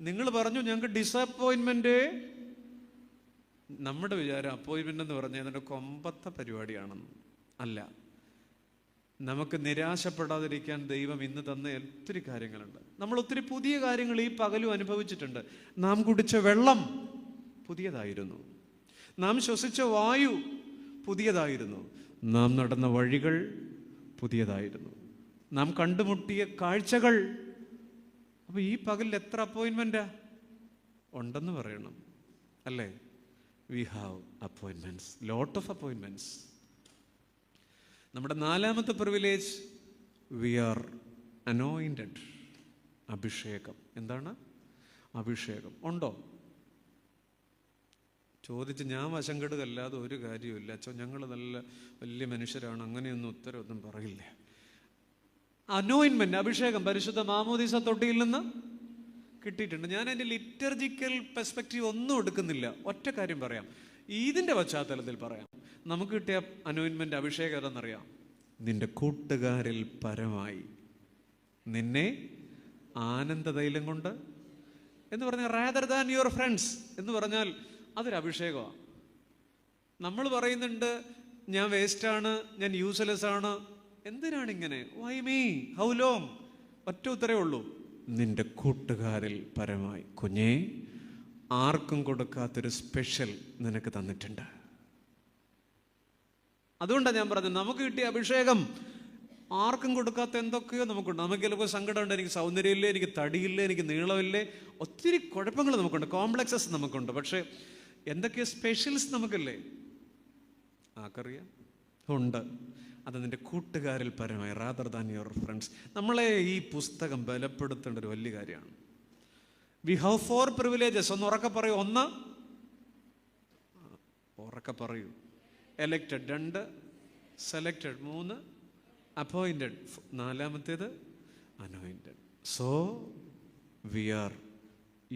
നിങ്ങൾ പറഞ്ഞു ഞങ്ങൾക്ക് ഡിസപ്പോയിൻമെന്റ്. നമ്മുടെ വിചാരം അപ്പോയിൻമെന്റ് എന്ന് പറഞ്ഞാൽ അതിൻ്റെ കൊമ്പത്തെ പരിപാടിയാണെന്ന്. അല്ല, നമുക്ക് നിരാശപ്പെടാതിരിക്കാൻ ദൈവം ഇന്ന് തന്ന ഒത്തിരി കാര്യങ്ങളുണ്ട്. നമ്മൾ ഒത്തിരി പുതിയ കാര്യങ്ങൾ ഈ പകലും അനുഭവിച്ചിട്ടുണ്ട്. നാം കുടിച്ച വെള്ളം പുതിയതായിരുന്നു, നാം ശ്വസിച്ച വായു പുതിയതായിരുന്നു, നാം നടന്ന വഴികൾ പുതിയതായിരുന്നു, നാം കണ്ടുമുട്ടിയ കാഴ്ചകൾ. അപ്പൊ ഈ പകലിൽ എത്ര അപ്പോയിൻമെന്റാ ഉണ്ടെന്ന് പറയണം, അല്ലേ? We have appointments, lot of appointments. നമ്മുടെ നാലാമത്തെ പ്രിവിലേജ്, വി ആർ അനോയിന്റഡ്. അഭിഷേകം. എന്താണ് അഭിഷേകം? ഉണ്ടോ? ചോദിച്ച് ഞാൻ വശം കെടുകല്ലാതെ ഒരു കാര്യമില്ല. അച്ഛൻ ഞങ്ങൾ നല്ല വലിയ മനുഷ്യരാണ്, അങ്ങനെയൊന്നും ഉത്തരവൊന്നും പറയില്ല. അനോയിൻമെന്റ്, അഭിഷേകം പരിശുദ്ധ മാമോദീസ തൊട്ടിയിൽ നിന്ന് കിട്ടിയിട്ടുണ്ട്. ഞാൻ അതിൻ്റെ ലിറ്റർജിക്കൽ പെർസ്പെക്റ്റീവ് ഒന്നും എടുക്കുന്നില്ല. ഒറ്റ കാര്യം പറയാം, ഇതിൻ്റെ പശ്ചാത്തലത്തിൽ പറയാം. നമുക്ക് കിട്ടിയ അനോയിൻമെന്റ്, അഭിഷേകം ഏതെന്നറിയാം? നിന്റെ കൂട്ടുകാരിൽ പരമായി നിന്നെ ആനന്ദതൈലം കൊണ്ട് എന്ന് പറഞ്ഞാൽ റാദർ ദാൻ യുവർ ഫ്രണ്ട്സ് എന്ന് പറഞ്ഞാൽ അതൊരു അഭിഷേകമാണ്. നമ്മൾ പറയുന്നുണ്ട് ഞാൻ വേസ്റ്റാണ്, ഞാൻ യൂസ്ലെസ് ആണ്. എന്തിനാണിങ്ങനെ? Why me? How long? ഒറ്റ ഉത്തരേ ഉള്ളൂ, നിന്റെ കൂട്ടുകാരിൽ പരമായി. കുഞ്ഞേ, ആർക്കും കൊടുക്കാത്തൊരു സ്പെഷ്യൽ നിനക്ക് തന്നിട്ടുണ്ട്. അതുകൊണ്ടാണ് ഞാൻ പറഞ്ഞത്, നമുക്ക് കിട്ടിയ അഭിഷേകം ആർക്കും കൊടുക്കാത്ത എന്തൊക്കെയോ നമുക്കുണ്ട്. നമുക്ക് ചിലപ്പോൾ സങ്കടമുണ്ട്, എനിക്ക് സൗന്ദര്യമില്ലേ, എനിക്ക് തടിയില്ലേ, എനിക്ക് നീളമില്ലേ, ഒത്തിരി കുഴപ്പങ്ങൾ നമുക്കുണ്ട്, കോംപ്ലക്സസ് നമുക്കുണ്ട്. പക്ഷേ എന്തൊക്കെയോ സ്പെഷ്യൽസ് നമുക്കില്ലേ? ആർക്കറിയാം? ഉണ്ട്. അത് നിന്റെ കൂട്ടുകാരിൽ പരമായി, റാദർ ദാൻ യുവർ ഫ്രണ്ട്സ്. നമ്മളെ ഈ പുസ്തകം ബലപ്പെടുത്തേണ്ട ഒരു വലിയ കാര്യമാണ്. We have 4 privileges. ഒന്ന് ഉറക്കെ പറയൂ. ഒന്ന്, ഉറക്കെ പറയൂ. എലക്റ്റഡ്. 2, സെലക്റ്റഡ്. 3, അപ്പോയിന്റഡ്. 4ാമത്തേത് anointed. So we are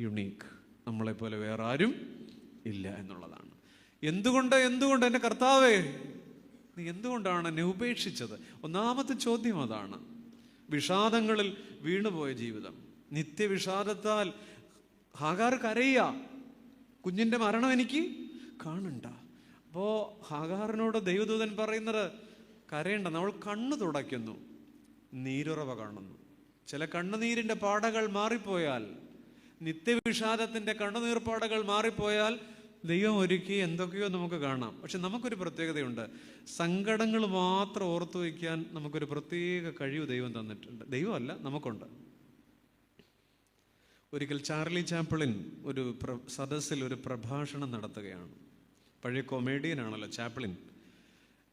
unique. നമ്മളെപ്പോലെ വേറെ ആരും ഇല്ല എന്നുള്ളതാണ്. എന്തുകൊണ്ട് എൻ്റെ കർത്താവേ, നീ എന്തുകൊണ്ടാണ് എന്നെ ഉപേക്ഷിച്ചത്? ഒന്നാമത്തെ ചോദ്യം അതാണ്. വിഷാദങ്ങളിൽ വീണുപോയ ജീവിതം, നിത്യവിഷാദത്താൽ ഹാഗാർ കരയുക, കുഞ്ഞിൻ്റെ മരണം എനിക്ക് കാണണ്ട. അപ്പോൾ ഹാഗാറിനോട് ദൈവദൂതൻ പറയുന്നത് കരയണ്ട. നമ്മൾ കണ്ണ് തുടയ്ക്കുന്നു, നീരുറവ കാണുന്നു. ചില കണ്ണുനീരിൻ്റെ പാടകൾ മാറിപ്പോയാൽ, നിത്യവിഷാദത്തിൻ്റെ കണ്ണുനീർപ്പാടകൾ മാറിപ്പോയാൽ ദൈവം ഒരുക്കി എന്തൊക്കെയോ നമുക്ക് കാണാം. പക്ഷെ നമുക്കൊരു പ്രത്യേകതയുണ്ട്, സങ്കടങ്ങൾ മാത്രം ഓർത്തു വയ്ക്കാൻ നമുക്കൊരു പ്രത്യേക കഴിവ് ദൈവം തന്നിട്ടുണ്ട്. ദൈവമല്ല, നമുക്കുണ്ട്. ഒരിക്കൽ ചാർലി ചാപ്ലിൻ ഒരു സദസ്സിൽ ഒരു പ്രഭാഷണം നടത്തുകയാണ്. പഴയ കൊമേഡിയനാണല്ലോ ചാപ്ലിൻ.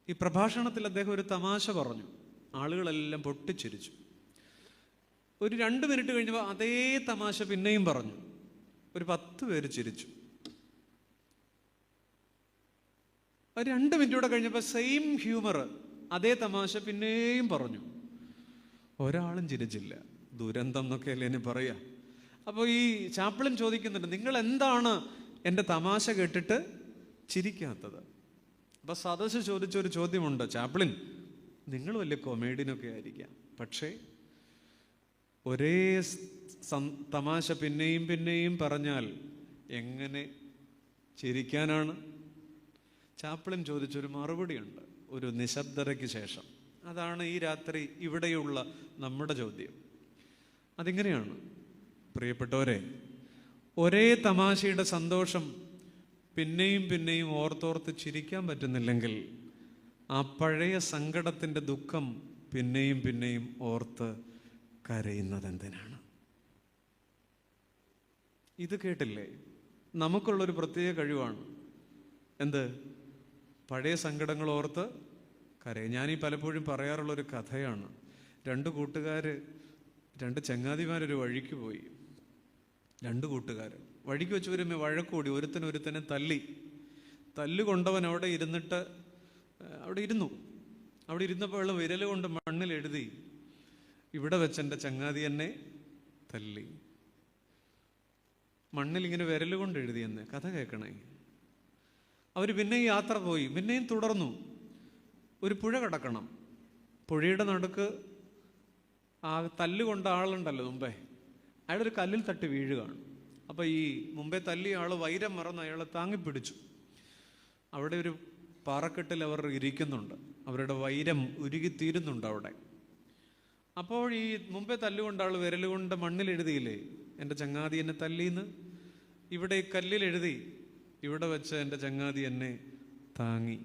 ഈ പ്രഭാഷണത്തിൽ അദ്ദേഹം ഒരു തമാശ പറഞ്ഞു. ആളുകളെല്ലാം പൊട്ടിച്ചിരിച്ചു. ഒരു 2 മിനിറ്റ് കഴിഞ്ഞപ്പോൾ അതേ തമാശ പിന്നെയും പറഞ്ഞു. ഒരു 10 പേര് ചിരിച്ചു. ഒരു 2 മിനിറ്റ് കൂടെ കഴിഞ്ഞപ്പോൾ സെയിം ഹ്യൂമർ, അതേ തമാശ പിന്നെയും പറഞ്ഞു. ഒരാളും ചിരിച്ചില്ല. ദുരന്തം എന്നൊക്കെയല്ലേ എന്നെ പറയാ. അപ്പോൾ ഈ ചാപ്ലിൻ ചോദിക്കുന്നുണ്ട്, നിങ്ങൾ എന്താണ് എൻ്റെ തമാശ കേട്ടിട്ട് ചിരിക്കാത്തത്? അപ്പൊ സദസ്സ് ചോദിച്ചൊരു ചോദ്യമുണ്ട്, ചാപ്ലിൻ, നിങ്ങൾ വലിയ കൊമേഡിയനൊക്കെ ആയിരിക്കാം, പക്ഷേ ഒരേ തമാശ പിന്നെയും പിന്നെയും പറഞ്ഞാൽ എങ്ങനെ ചിരിക്കാനാണ്? ചാപ്ലിൻ ചോദിച്ചൊരു മറുപടിയുണ്ട് ഒരു നിശബ്ദതയ്ക്ക് ശേഷം. അതാണ് ഈ രാത്രി ഇവിടെയുള്ള നമ്മുടെ ചോദ്യം. അതിങ്ങനെയാണ്, പ്രിയപ്പെട്ടവരെ, ഒരേ തമാശയുടെ സന്തോഷം പിന്നെയും പിന്നെയും ഓർത്തോർത്ത് ചിരിക്കാൻ പറ്റുന്നില്ലെങ്കിൽ ആ പഴയ സങ്കടത്തിൻ്റെ ദുഃഖം പിന്നെയും പിന്നെയും ഓർത്ത് കരയുന്നത് എന്തിനാണ്? ഇത് കേട്ടില്ലേ? നമുക്കുള്ളൊരു പ്രത്യേക കഴിവാണ്. എന്ത്? പഴയ സങ്കടങ്ങൾ ഓർത്ത് കരയും. ഞാനീ പലപ്പോഴും പറയാറുള്ളൊരു കഥയാണ്. 2 കൂട്ടുകാർ, 2 ചങ്ങാതിമാരൊരു വഴിക്ക് പോയി. 2 കൂട്ടുകാർ വഴിക്ക് വെച്ച് വരുമ്പോൾ വഴക്കൂടി, ഒരുത്തനെ തല്ലുകൊണ്ടവൻ അവിടെ ഇരുന്നിട്ട് അവിടെ ഇരുന്നപ്പോൾ വിരൽ കൊണ്ട് മണ്ണിൽ എഴുതി, ഇവിടെ വെച്ചെൻ്റെ ചങ്ങാതി എന്നെ തല്ലി. മണ്ണിൽ ഇങ്ങനെ വിരൽ കൊണ്ട് എഴുതിയെന്ന്. കഥ കേൾക്കണേ. അവർ പിന്നെയും യാത്ര പോയി, പിന്നെയും തുടർന്നു. ഒരു പുഴ കടക്കണം. പുഴയുടെ നടുക്ക് ആ തല്ലുകൊണ്ട ആളുണ്ടല്ലോ മുമ്പേ, അയാളൊരു കല്ലിൽ തട്ടി വീഴുകയാണ്. അപ്പോൾ ഈ മുമ്പേ തല്ലിയ ആൾ വൈരം മറന്ന് അയാളെ താങ്ങിപ്പിടിച്ചു. അവിടെ ഒരു പാറക്കെട്ടിൽ അവർ ഇരിക്കുന്നുണ്ട്, അവരുടെ വൈരം ഉരുകിത്തീരുന്നുണ്ട് അവിടെ. അപ്പോൾ ഈ മുമ്പേ തല്ലുകൊണ്ട് ആൾ വിരലുകൊണ്ട് മണ്ണിൽ എഴുതിയില്ലേ, എൻ്റെ ചങ്ങാതി എന്നെ തല്ലീന്ന്. ഇവിടെ ഈ കല്ലിൽ എഴുതി, ഇവിടെ വെച്ച് എൻ്റെ ചങ്ങാതി എന്നെ താങ്ങി.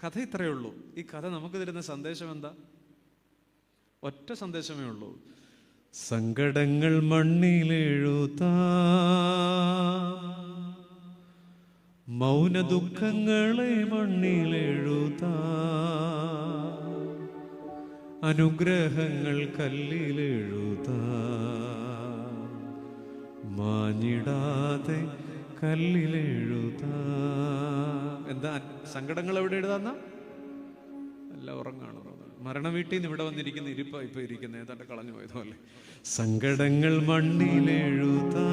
കഥ ഇത്രയേ ഉള്ളൂ. ഈ കഥ നമുക്ക് തരുന്ന സന്ദേശം എന്താ? ഒറ്റ സന്ദേശമേ ഉള്ളൂ. സങ്കടങ്ങൾ മണ്ണിലെഴുതാ, മൗന ദുഃഖങ്ങളെ മണ്ണിലെഴുതാ, അനുഗ്രഹങ്ങൾ കല്ലിലെഴുതാ, മാഞ്ഞിടാതെ കല്ലിലെഴുതാ. എന്താ സങ്കടങ്ങൾ എവിടെ എഴുതാന്ന? എല്ലാം ഉറങ്ങാണ്. മരണ വീട്ടിൽ നിന്ന് ഇവിടെ വന്നിരിക്കുന്ന ഇരിപ്പ ഇപ്പൊ ഇരിക്കുന്ന ഏതാണ്ട് കളഞ്ഞു പോയതുപോലെ. സങ്കടങ്ങൾ മണ്ണിലെഴുതാ,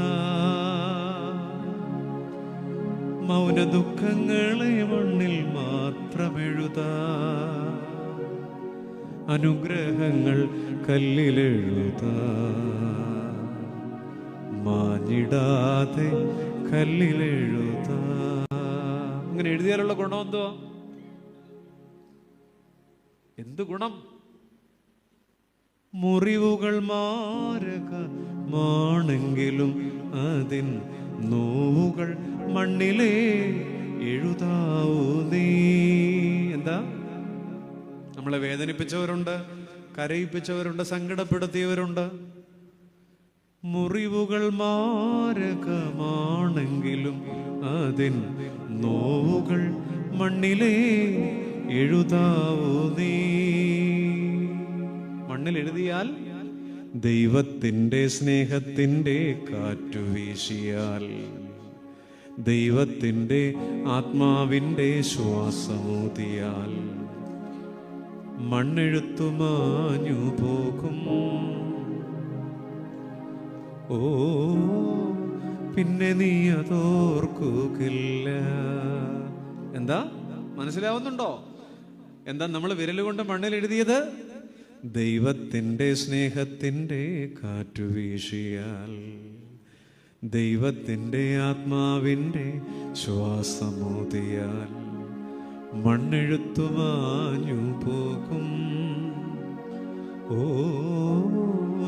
മൗന ദുഃഖങ്ങളെ മണ്ണിൽ മാത്രമെഴുതാ, അനുഗ്രഹങ്ങൾ കല്ലിലെഴുതാ, മാഞ്ഞിടാതെ കല്ലിലെഴുതാ. അങ്ങനെ എഴുതിയാലുള്ള ഗുണം എന്തോ? എന്ത് ഗുണം? മുറിവുകൾ മാരകമാണെങ്കിലും അതിൻ നോവുകൾ മണ്ണിലേ എഴുതാവൂ നീ. എന്താ? നമ്മളെ വേദനിപ്പിച്ചവരുണ്ട്, കരയിപ്പിച്ചവരുണ്ട്, സങ്കടപ്പെടുത്തിയവരുണ്ട്. മുറിവുകൾ മാരകമാണെങ്കിലും അതിൻ നോവുകൾ മണ്ണിലേ എഴുതാവൂ നീ. മണ്ണിൽ എഴുതിയാൽ ദൈവത്തിൻ്റെ സ്നേഹത്തിൻ്റെ കാറ്റു വീശിയാൽ, ദൈവത്തിൻ്റെ ആത്മാവിൻ്റെ ശ്വാസമൂതിയാൽ മണ്ണെഴുത്തു മാഞ്ഞു പോകും. ഓ, പിന്നെ നീ അതോർക്കുകയില്ല. എന്താ മനസ്സിലാവുന്നുണ്ടോ? എന്താ നമ്മൾ വിരലുകൊണ്ട് മണ്ണിൽ എഴുതിയത്? ദൈവത്തിൻ്റെ സ്നേഹത്തിൻ്റെ കാറ്റു വീശിയാൽ, ദൈവത്തിൻ്റെ ആത്മാവിൻ്റെ ശ്വാസമൂതിയാൽ മണ്ണെഴുത്തു മാഞ്ഞു പോകും. ഓ,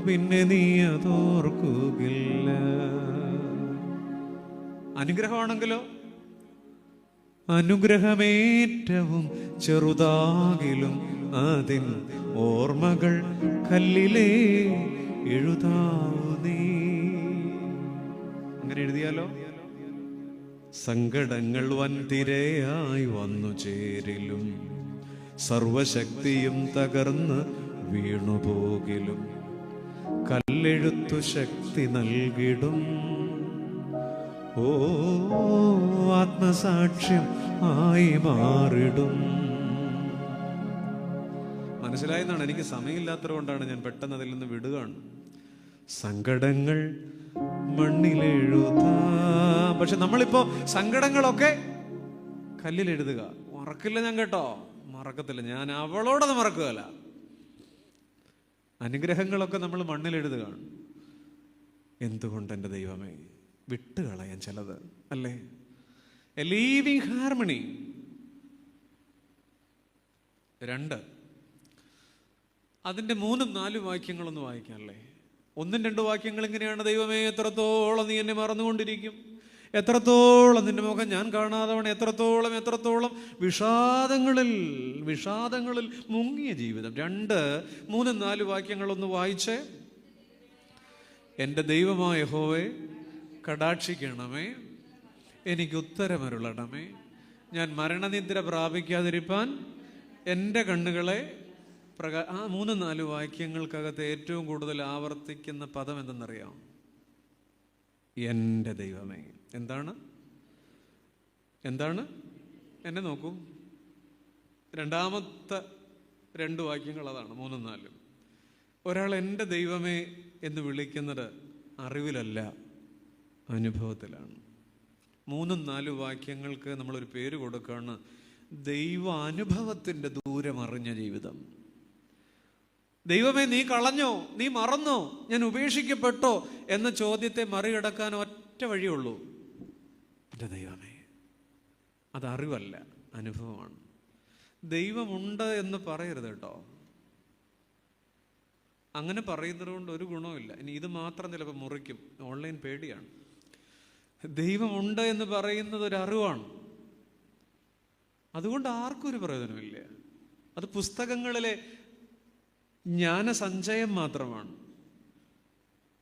പിന്നെ നീ അതോർക്കുകയില്ല. അനുഗ്രഹമാണെങ്കിലോ? അനുഗ്രഹമേറ്റവും ചെറുതാകിലും അതിൻ ഓർമ്മകൾ കല്ലിലേ എഴുതാവൂ നീ. അങ്ങനെ എഴുതിയാലോ? സങ്കടങ്ങൾ വൻതിരയായി വന്നു ചേരിലും, സർവശക്തിയും തകർന്ന് വീണുപോകിലും കല്ലെഴുത്തു ശക്തി നൽകിടും. ഓ, ആത്മസാക്ഷ്യം ആയി മാറിടും. മനസ്സിലായെന്നാണ്. എനിക്ക് സമയമില്ലാത്തത് കൊണ്ടാണ് ഞാൻ പെട്ടെന്ന് അതിൽ നിന്ന് വിടുകയാണ്. സങ്കടങ്ങൾ മണ്ണിലെഴുതാം. പക്ഷെ നമ്മളിപ്പോ സങ്കടങ്ങളൊക്കെ കല്ലിലെഴുതുക. മറക്കില്ല ഞാൻ, കേട്ടോ, മറക്കത്തില്ല ഞാൻ. അവളോടത് മറക്കുകയല്ല. അനുഗ്രഹങ്ങളൊക്കെ നമ്മൾ മണ്ണിലെഴുതുകയാണ്. എന്തുകൊണ്ട് എൻ്റെ ദൈവമേ? വിട്ടുകളയാൻ ചിലത് അല്ലേ? A living harmony. 2 അതിൻ്റെ 3-4 വാക്യങ്ങളൊന്ന് വായിക്കാനല്ലേ? 1-2 വാക്യങ്ങൾ ഇങ്ങനെയാണ്. ദൈവമേ, എത്രത്തോളം നീ എന്നെ മറന്നുകൊണ്ടിരിക്കും, എത്രത്തോളം നിന്റെ മുഖം ഞാൻ കാണാതവണ, എത്രത്തോളം വിഷാദങ്ങളിൽ മുങ്ങിയ ജീവിതം. 2-3-4 വാക്യങ്ങളൊന്ന് വായിച്ചേ. എൻ്റെ ദൈവമായ യഹോവേ, കടാക്ഷിക്കണമേ, എനിക്ക് ഉത്തരമരുളണമേ. ഞാൻ മരണനിദ്ര പ്രാപിക്കാതിരിപ്പാൻ എൻ്റെ കണ്ണുകളെ ആ 3-4 വാക്യങ്ങൾക്കകത്ത് ഏറ്റവും കൂടുതൽ ആവർത്തിക്കുന്ന പദം എന്തെന്നറിയാം? എൻ്റെ ദൈവമേ. എന്താണ്? എന്നെ നോക്കൂ. രണ്ടാമത്തെ 2 വാക്യങ്ങൾ അതാണ്, 3-4. ഒരാൾ എൻ്റെ ദൈവമേ എന്ന് വിളിക്കുന്നത് അറിവിലല്ല, അനുഭവത്തിലാണ്. 3-4 വാക്യങ്ങൾക്ക് നമ്മളൊരു പേര് കൊടുക്കുകയാണ്, ദൈവാനുഭവത്തിൻ്റെ ദൂരം അറിഞ്ഞ ജീവിതം. ദൈവമേ നീ കളഞ്ഞോ, നീ മറന്നോ, ഞാൻ ഉപേക്ഷിക്കപ്പെട്ടോ എന്ന ചോദ്യത്തെ മറികടക്കാൻ ഒറ്റ വഴിയുള്ളൂ. എൻ്റെ ദൈവമേ. അത് അറിവല്ല, അനുഭവമാണ്. ദൈവമുണ്ട് എന്ന് പറയരുത് കേട്ടോ. അങ്ങനെ പറയുന്നത് കൊണ്ട് ഒരു ഗുണവുമില്ല. ഇനി ഇത് മാത്രം ചിലപ്പോൾ മുറിക്കും. ഓൺലൈൻ പേടിയാണ്. ദൈവമുണ്ട് എന്ന് പറയുന്നത് ഒരു അറിവാണ്. അതുകൊണ്ട് ആർക്കും ഒരു പ്രയോജനമില്ല. അത് പുസ്തകങ്ങളിലെ ജ്ഞാനസഞ്ചയം മാത്രമാണ്.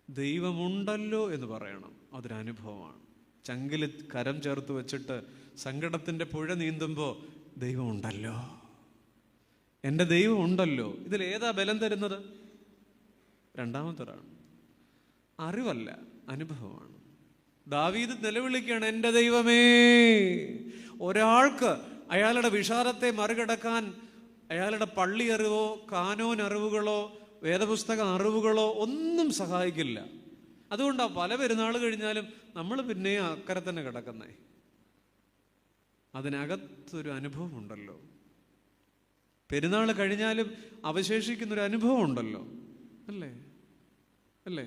ദൈവമുണ്ടല്ലോ എന്ന് പറയണം, അതൊരനുഭവമാണ്. ചങ്കിൽ കരം ചേർത്ത് വെച്ചിട്ട് സങ്കടത്തിൻ്റെ പുഴ നീന്തുമ്പോൾ ദൈവമുണ്ടല്ലോ, എൻ്റെ ദൈവം ഉണ്ടല്ലോ. ഇതിലേതാ ബലം തരുന്നത്? രണ്ടാമത്തൊരാണ്. അറിവല്ല, അനുഭവമാണ്. ദാവീദ് നിലവിളിക്കുകയാണ്, എൻ്റെ ദൈവമേ. ഒരാൾക്ക് അയാളുടെ വിഷാദത്തെ മറികടക്കാൻ അയാളുടെ പള്ളി അറിവോ കാനോൻ അറിവുകളോ വേദപുസ്തക അറിവുകളോ ഒന്നും സഹായിക്കില്ല. അതുകൊണ്ടാണ് പല പെരുന്നാൾ കഴിഞ്ഞാലും നമ്മൾ പിന്നെ അക്കരെ തന്നെ കിടക്കുന്നേ. അതിനകത്തൊരു അനുഭവം ഉണ്ടല്ലോ. പെരുന്നാൾ കഴിഞ്ഞാലും അവശേഷിക്കുന്നൊരു അനുഭവം ഉണ്ടല്ലോ, അല്ലേ? അല്ലേ?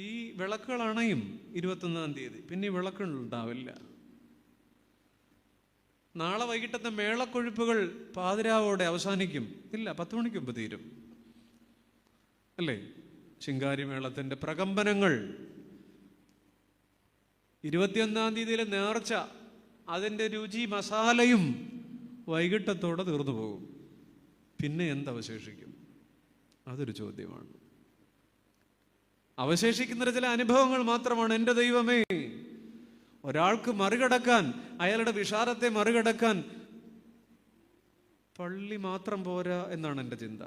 ഈ വിളക്കുകൾ അണയും 21-ാം തീയതി, പിന്നെ ഈ വിളക്കുകൾ ഉണ്ടാവില്ല. നാളെ വൈകിട്ടത്തെ മേളക്കൊഴുപ്പുകൾ പാതിരാവോടെ അവസാനിക്കും. ഇല്ല, 10 മണിക്ക് മുമ്പ് തീരും, അല്ലേ? ശിങ്കാരി മേളത്തിൻ്റെ പ്രകമ്പനങ്ങൾ 21-ാം തീയതിയിലെ നേർച്ച, അതിൻ്റെ രുചി മസാലയും വൈകിട്ടത്തോടെ തീർന്നു പോകും. പിന്നെ എന്തവശേഷിക്കും? അതൊരു ചോദ്യമാണ്. അവശേഷിക്കുന്ന ചില അനുഭവങ്ങൾ മാത്രമാണ്. എൻ്റെ ദൈവമേ. ഒരാൾക്ക് മറികടക്കാൻ, അയാളുടെ വിഷാദത്തെ മറികടക്കാൻ പള്ളി മാത്രം പോരാ എന്നാണ് എൻ്റെ ചിന്ത.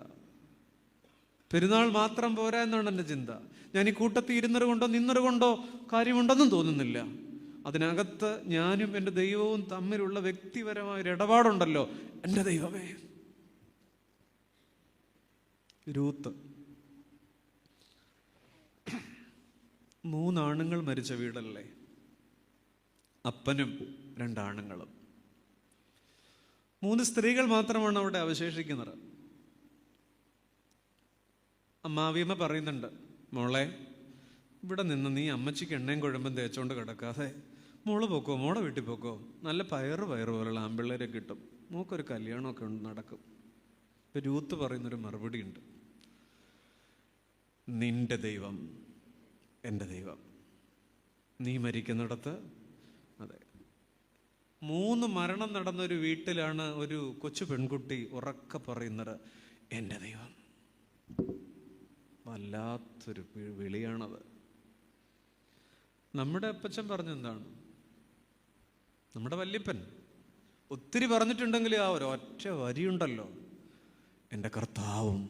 പെരുന്നാൾ മാത്രം പോരാ എന്നാണ് എൻ്റെ ചിന്ത. ഞാൻ ഈ കൂട്ടത്തിൽ ഇരുന്നത് കൊണ്ടോ നിന്നത് കൊണ്ടോ കാര്യമുണ്ടെന്നും തോന്നുന്നില്ല. അതിനകത്ത് ഞാനും എൻ്റെ ദൈവവും തമ്മിലുള്ള വ്യക്തിപരമായൊരു ഇടപാടുണ്ടല്ലോ. എൻ്റെ ദൈവമേ. രൂത്ത് 3 ആണുങ്ങൾ മരിച്ച വീടല്ലേ? അപ്പനും 2 ആണുങ്ങളും. 3 സ്ത്രീകൾ മാത്രമാണ് അവിടെ അവശേഷിക്കുന്നത്. അമ്മാവിയമ്മ പറയുന്നുണ്ട്, മോളെ ഇവിടെ നിന്ന് നീ അമ്മച്ചിക്ക് എണ്ണയും കുഴമ്പും തേച്ചോണ്ട് കിടക്കാതെ മോള് പോക്കോ, മോളെ വീട്ടിൽ പോക്കോ. നല്ല പയറ് പോലുള്ള ആമ്പിള്ളേരെ കിട്ടും, മോക്കൊരു കല്യാണമൊക്കെ നടക്കും. ഇപ്പം രൂത്ത് പറയുന്നൊരു മറുപടി ഉണ്ട്, നിന്റെ ദൈവം എൻ്റെ ദൈവം. നീ മരിക്കുന്നിടത്ത്. അതെ, 3 മരണം നടന്നൊരു വീട്ടിലാണ് ഒരു കൊച്ചു പെൺകുട്ടി ഉറക്കെ പറയുന്നത്, എൻ്റെ ദൈവം. വല്ലാത്തൊരു വിളിയാണത്. നമ്മുടെ അപ്പച്ചൻ പറഞ്ഞെന്താണ്? നമ്മുടെ വല്യപ്പൻ ഒത്തിരി പറഞ്ഞിട്ടുണ്ടെങ്കിൽ ആ ഒരൊറ്റ വരിയുണ്ടല്ലോ, എൻ്റെ കർത്താവും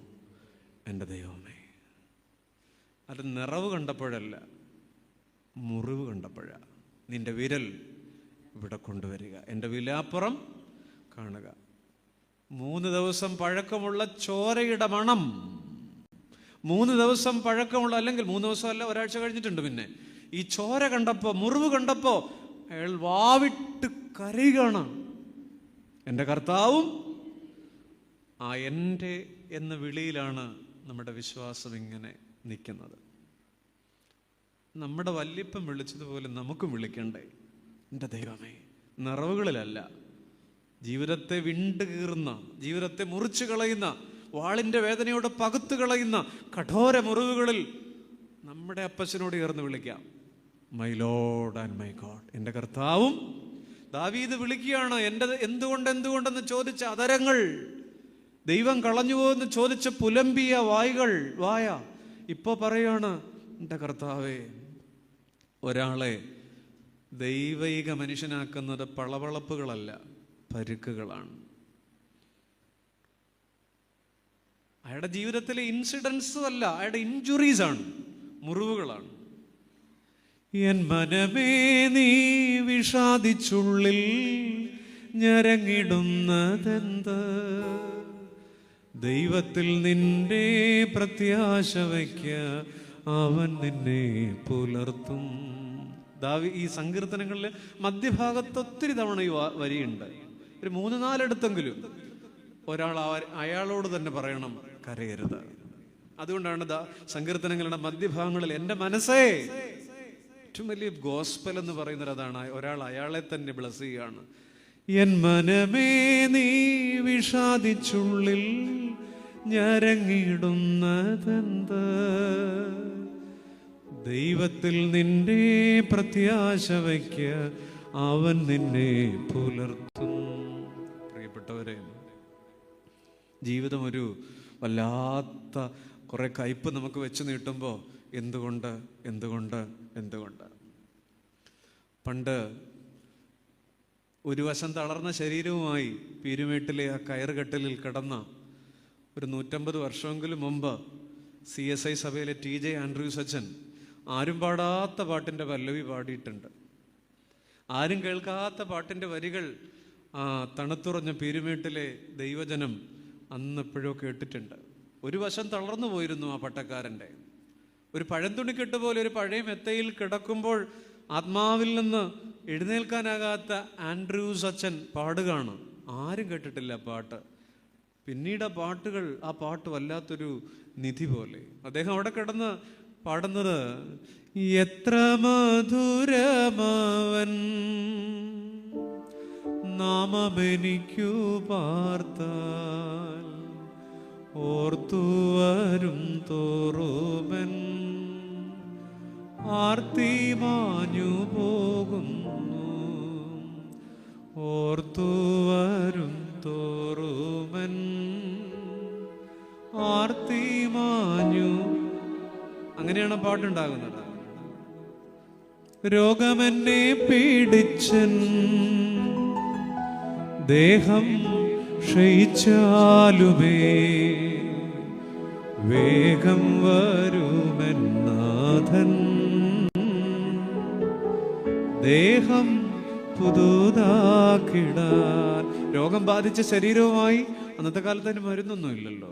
എൻ്റെ ദൈവമേ. അത് നിറവ് കണ്ടപ്പോഴല്ല, മുറിവ് കണ്ടപ്പോഴാണ്. നിന്റെ വിരൽ ഇവിടെ കൊണ്ടുവരിക, എൻ്റെ വിലാപ്പുറം കാണുക. 3 ദിവസം പഴക്കമുള്ള ചോരയുടെ മണം, 3 ദിവസം പഴക്കമുള്ള, അല്ലെങ്കിൽ 3 ദിവസമല്ല, ഒരാഴ്ച കഴിഞ്ഞിട്ടുണ്ട്. പിന്നെ ഈ ചോര കണ്ടപ്പോൾ, മുറിവ് കണ്ടപ്പോൾ അയാൾ വാവിട്ട് കരയുകയാണ്, എൻ്റെ കർത്താവും. ആ എൻ്റെ എന്ന വിളിയിലാണ് നമ്മുടെ വിശ്വാസം ഇങ്ങനെ നിൽക്കുന്നത്. നമ്മുടെ വല്യപ്പൻ വിളിച്ചതുപോലെ നമുക്കും വിളിക്കണ്ടേ, എൻ്റെ ദൈവമേ. നിറവുകളിലല്ല, ജീവിതത്തെ വിണ്ട് കീറുന്ന, ജീവിതത്തെ മുറിച്ചു കളയുന്ന, വാളിൻ്റെ വേദനയോട് പകുത്തു കളയുന്ന കഠോര മുറിവുകളിൽ നമ്മുടെ അപ്പച്ചനോട് ചേർന്ന് വിളിക്കാം, my Lord and my God, എൻ്റെ കർത്താവും. ദാവീദ് വിളിക്കുകയാണ്, എൻ്റെ എന്തുകൊണ്ടെന്ന് ചോദിച്ച അതരങ്ങൾ, ദൈവം കളഞ്ഞുവോ എന്ന് ചോദിച്ച പുലമ്പിയ വായ ഇപ്പോൾ പറയാണ്, എൻ്റെ കർത്താവേ. ഒരാളെ ദൈവൈക മനുഷ്യനാക്കുന്നത് പളവളപ്പുകളല്ല, പരുക്കുകളാണ്. അയാളുടെ ജീവിതത്തിലെ ഇൻസിഡൻസും അല്ല, അയാളുടെ ഇഞ്ചുറീസ് ആണ്, മുറിവുകളാണ്. എൻ മനമേ നീ വിഷാദിച്ചുള്ളിൽ ഞരങ്ങിടുന്നതെന്ത്, ദൈവത്തിൽ നിന്റെ പ്രത്യാശ വയ്ക്ക, അവൻ നിന്നെ പുലർത്തും. ഈ സങ്കീർത്തനങ്ങളിൽ മധ്യഭാഗത്ത് ഒത്തിരി തവണ ഈ വരിയുണ്ട്. ഒരു 3-4 ഇടത്തെങ്കിലും ഒരാൾ അയാളോട് തന്നെ പറയണം, കരയരുത്. അതുകൊണ്ടാണ് സങ്കീർത്തനങ്ങളുടെ മധ്യഭാഗങ്ങളിൽ എൻ്റെ മനസ്സേ, ഏറ്റവും വലിയ ഗോസ്പൽ എന്ന് പറയുന്നത് അതാണ്. ഒരാൾ അയാളെ തന്നെ ബ്ലസ് ചെയ്യുകയാണ്. എൻ മനമേ നീ വിഷാദിച്ചുള്ളിൽ ഞരങ്ങിടുന്നതെന്ത്, ദൈവത്തിൽ നിന്റെ പ്രത്യാശ വയ്ക്ക, അവൻ നിന്നെ പുലർത്തും. പ്രിയപ്പെട്ടവരെ, ജീവിതം ഒരു വല്ലാത്ത കുറെ കയ്പ് നമുക്ക് വെച്ച് നീട്ടുമ്പോൾ എന്തുകൊണ്ട് എന്തുകൊണ്ട് എന്തുകൊണ്ട് പണ്ട് ഒരു വശം തളർന്ന ശരീരവുമായി പീരുമേട്ടിലെ ആ കയറുകെട്ടലിൽ കിടന്ന ഒരു 150 വർഷമെങ്കിലും മുമ്പ് CSI സഭയിലെ TJ ആൻഡ്രൂസ് അച്ഛൻ ആരും പാടാത്ത പാട്ടിൻ്റെ പല്ലവി പാടിയിട്ടുണ്ട്. ആരും കേൾക്കാത്ത പാട്ടിൻ്റെ വരികൾ ആ തണുത്തുറഞ്ഞ പീരുമേട്ടിലെ ദൈവജനം അന്ന് എപ്പോഴോ കേട്ടിട്ടുണ്ട്. ഒരു വശം തളർന്നു പോയിരുന്നു ആ പട്ടക്കാരൻ്റെ. ഒരു പഴന്തുണിക്കെട്ട് പോലെ ഒരു പഴയ മെത്തയിൽ കിടക്കുമ്പോൾ ആത്മാവിൽ നിന്ന് എഴുന്നേൽക്കാനാകാത്ത ആൻഡ്രൂസ് അച്ഛൻ പാടുകയാണ്. ആരും കേട്ടിട്ടില്ല പാട്ട്. പിന്നീട് ആ പാട്ട് വല്ലാത്തൊരു നിധി പോലെ. അദ്ദേഹം അവിടെ കിടന്ന് പാടുന്നത്, എത്ര മധുരമവൻ നാമമെനിക്കു പാർത്താൽ, ഓർത്തുവരും തോറുമൻ ആർത്തി മാഞ്ഞു പോകുന്നു, ഓർത്തുവരും തോറുമൻ ആർത്തി മാഞ്ഞു. അങ്ങനെയാണ് പാട്ടുണ്ടാകുന്നത്. രോഗമെന്നെ പീഡിച്ചൻ ദേഹം ക്ഷയിച്ചാലുമേ, വേഗം വരുമെന്നാഥൻ ദേഹം പുതുതാക്കിടാൻ. രോഗം ബാധിച്ച ശരീരവുമായി അന്നത്തെ കാലത്ത് അതിന് മരുന്നൊന്നും ഇല്ലല്ലോ.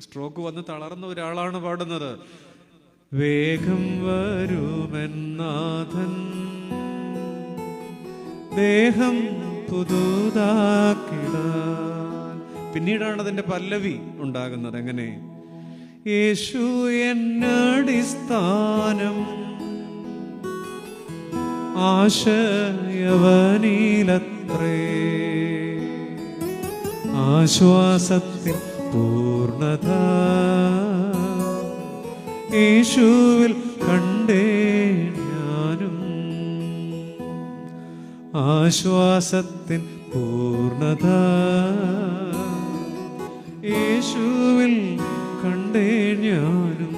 സ്ട്രോക്ക് വന്ന് തളർന്ന ഒരാളാണ് പാടുന്നത്, വേഗം വരുമെന്നാഥൻ ദേഹം പുതുതാക്കിടാൻ. പിന്നീടാണ് അതിൻ്റെ പല്ലവി ഉണ്ടാകുന്നത്. എങ്ങനെ? യേശു എന്നടിസ്ഥാനം, ആശയവനിലത്രേ, ആശ്വാസത്തിൻ പൂർണ്ണത യേശുവിൽ കണ്ടേ ഞാനും, ആശ്വാസത്തിൻ പൂർണ്ണത യേശുവിൽ കണ്ടേ ഞാനും.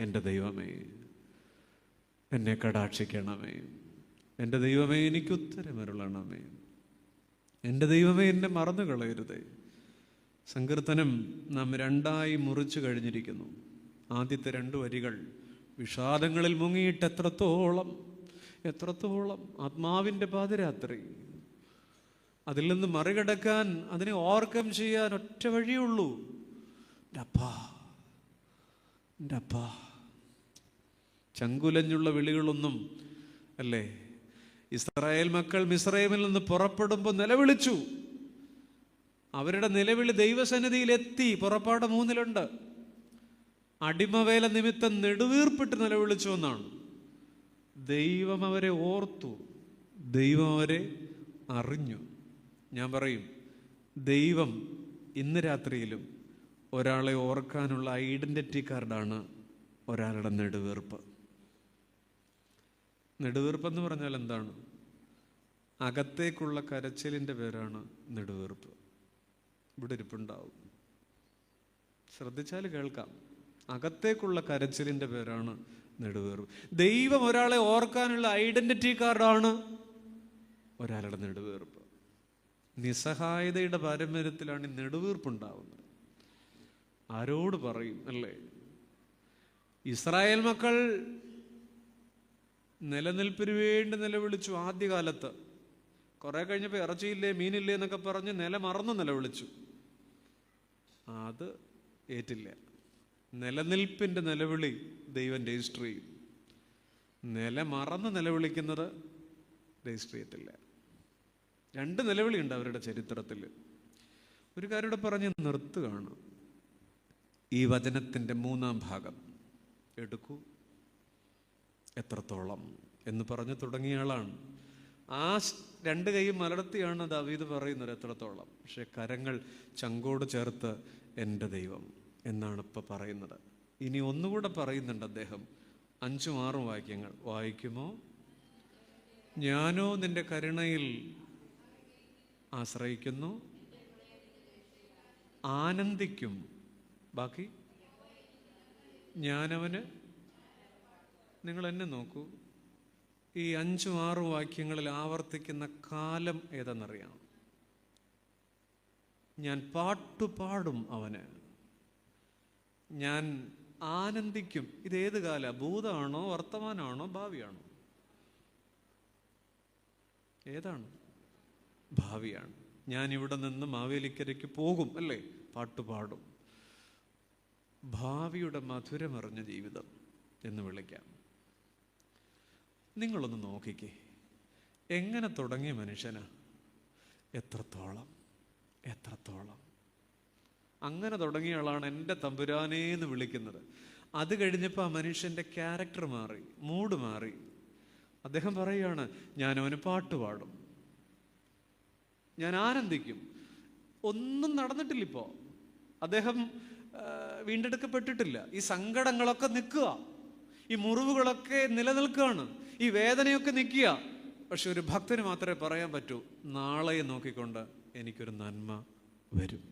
എൻ്റെ ദൈവമേ, എന്നെ കടാക്ഷിക്കണമേ. എൻ്റെ ദൈവമേ, എനിക്ക് ഉത്തരമരുളണമേ. എൻ്റെ ദൈവമേ, എന്നെ മറന്നു കളയരുതേ. സങ്കീർത്തനം നാം 2ആയി മുറിച്ചു കഴിഞ്ഞിരിക്കുന്നു. ആദ്യത്തെ 2 വരികൾ വിഷാദങ്ങളിൽ മുങ്ങിയിട്ട് എത്രത്തോളം ആത്മാവിൻ്റെ പാതിരാത്രി. അതിൽ നിന്ന് മറികടക്കാൻ, അതിനെ ഓവർകം ചെയ്യാൻ ഒറ്റ വഴിയുള്ളൂ. എൻ്റെ അപ്പാ. ചങ്കുലഞ്ഞുള്ള വിളികളൊന്നും അല്ലേ. ഇസ്രായേൽ മക്കൾ മിസ്രൈമിൽ നിന്ന് പുറപ്പെടുമ്പോൾ നിലവിളിച്ചു. അവരുടെ നിലവിളി ദൈവസന്നിധിയിലെത്തി. പുറപ്പാട് 3 അടിമവേല നിമിത്തം നെടുവീർപ്പിട്ട് നിലവിളിച്ചു എന്നാണ്. ദൈവം അവരെ ഓർത്തു, ദൈവം അവരെ അറിഞ്ഞു. ഞാൻ പറയും, ദൈവം ഇന്ന് രാത്രിയിലും ഒരാളെ ഓർക്കാനുള്ള ഐഡന്റിറ്റി കാർഡാണ് ഒരാളുടെ നെടുവീർപ്പ്. നെടുവീർപ്പെന്ന് പറഞ്ഞാൽ എന്താണ്? അകത്തേക്കുള്ള കരച്ചിലിൻ്റെ പേരാണ് നെടുവീർപ്പ്. ഇവിടെ ഇരിപ്പുണ്ടാവും, ശ്രദ്ധിച്ചാൽ കേൾക്കാം. അകത്തേക്കുള്ള കരച്ചിലിൻ്റെ പേരാണ് നെടുവീർപ്പ്. ദൈവം ഒരാളെ ഓർക്കാനുള്ള ഐഡന്റിറ്റി കാർഡാണ് ഒരാളുടെ നെടുവീർപ്പ്. നിസ്സഹായതയുടെ പാരമ്പര്യത്തിലാണ് ഈ നെടുവീർപ്പുണ്ടാവുന്നത്. ആരോട് പറയും അല്ലേ? ഇസ്രായേൽ മക്കൾ നിലനിൽപ്പിന് വേണ്ടി നിലവിളിച്ചു ആദ്യകാലത്ത്. കുറെ കഴിഞ്ഞപ്പോൾ ഇറച്ചിയില്ലേ മീനില്ലേ എന്നൊക്കെ പറഞ്ഞ് നില മറന്ന് നിലവിളിച്ചു. അത് ഏറ്റില്ല. നിലനിൽപ്പിൻ്റെ നിലവിളി ദൈവം രജിസ്റ്റർ ചെയ്യും. നില മറന്ന് നിലവിളിക്കുന്നത് രജിസ്റ്റർ ചെയ്യത്തില്ല. 2 നിലവിളിയുണ്ട് അവരുടെ ചരിത്രത്തിൽ. ഒരു കാര്യം ഇവിടെ പറഞ്ഞ് നിർത്തുകയാണ്. ഈ വചനത്തിൻ്റെ 3-ാം ഭാഗം എടുക്കൂ, എത്രത്തോളം എന്ന് പറഞ്ഞു തുടങ്ങിയ ആളാണ്. ആ 2 കൈയും മലർത്തിയാണ് ദാവീദ് പറയുന്നത് എത്രത്തോളം. പക്ഷെ കരങ്ങൾ ചങ്കോട് ചേർത്ത് എൻ്റെ ദൈവം എന്നാണ് ഇപ്പം പറയുന്നത്. ഇനി ഒന്നുകൂടെ പറയുന്നുണ്ട് അദ്ദേഹം. 5-6 വാക്യങ്ങൾ വായിക്കുമോ? ഞാനോ നിന്റെ കരുണയിൽ ആശ്രയിക്കുന്നു, ആനന്ദിക്കും. ബാക്കി ഞാനവന്. നിങ്ങൾ എന്നെ നോക്കൂ, ഈ 5-6 വാക്യങ്ങളിൽ ആവർത്തിക്കുന്ന കാലം ഏതെന്നറിയാം? ഞാൻ പാട്ടുപാടും അവന്, ഞാൻ ആനന്ദിക്കും. ഇതേത് കാല? ഭൂതമാണോ, വർത്തമാനമാണോ, ഭാവിയാണോ? ഏതാണ്? ഭാവിയാണ്. ഞാൻ ഇവിടെ നിന്ന് മാവേലിക്കരയ്ക്ക് പോകും, അല്ലേ? പാട്ടുപാടും. ഭാവിയുടെ മധുരമറിഞ്ഞ ജീവിതം എന്ന് വിളിക്കാം. നിങ്ങളൊന്ന് നോക്കിക്കേ, എങ്ങനെ തുടങ്ങിയ മനുഷ്യനാ, എത്രത്തോളം എത്രത്തോളം. അങ്ങനെ തുടങ്ങിയ ആളാണ് എൻ്റെ തമ്പുരാനേന്ന് വിളിക്കുന്നത്. അത് കഴിഞ്ഞപ്പോൾ ആ മനുഷ്യൻ്റെ ക്യാരക്ടർ മാറി, മൂഡ് മാറി. അദ്ദേഹം പറയുകയാണ്, ഞാൻ അവന് പാട്ടുപാടും, ഞാൻ ആനന്ദിക്കും. ഒന്നും നടന്നിട്ടില്ല ഇപ്പോൾ. അദ്ദേഹം വീണ്ടെടുക്കപ്പെട്ടിട്ടില്ല. ഈ സങ്കടങ്ങളൊക്കെ നിൽക്കുക, ഈ മുറിവുകളൊക്കെ നിലനിൽക്കുകയാണ്, ഈ വേദനയൊക്കെ നിൽക്കുക. പക്ഷെ ഒരു ഭക്തന് മാത്രമേ പറയാൻ പറ്റൂ, നാളെ നോക്കിക്കൊണ്ട് എനിക്കൊരു നന്മ വരും.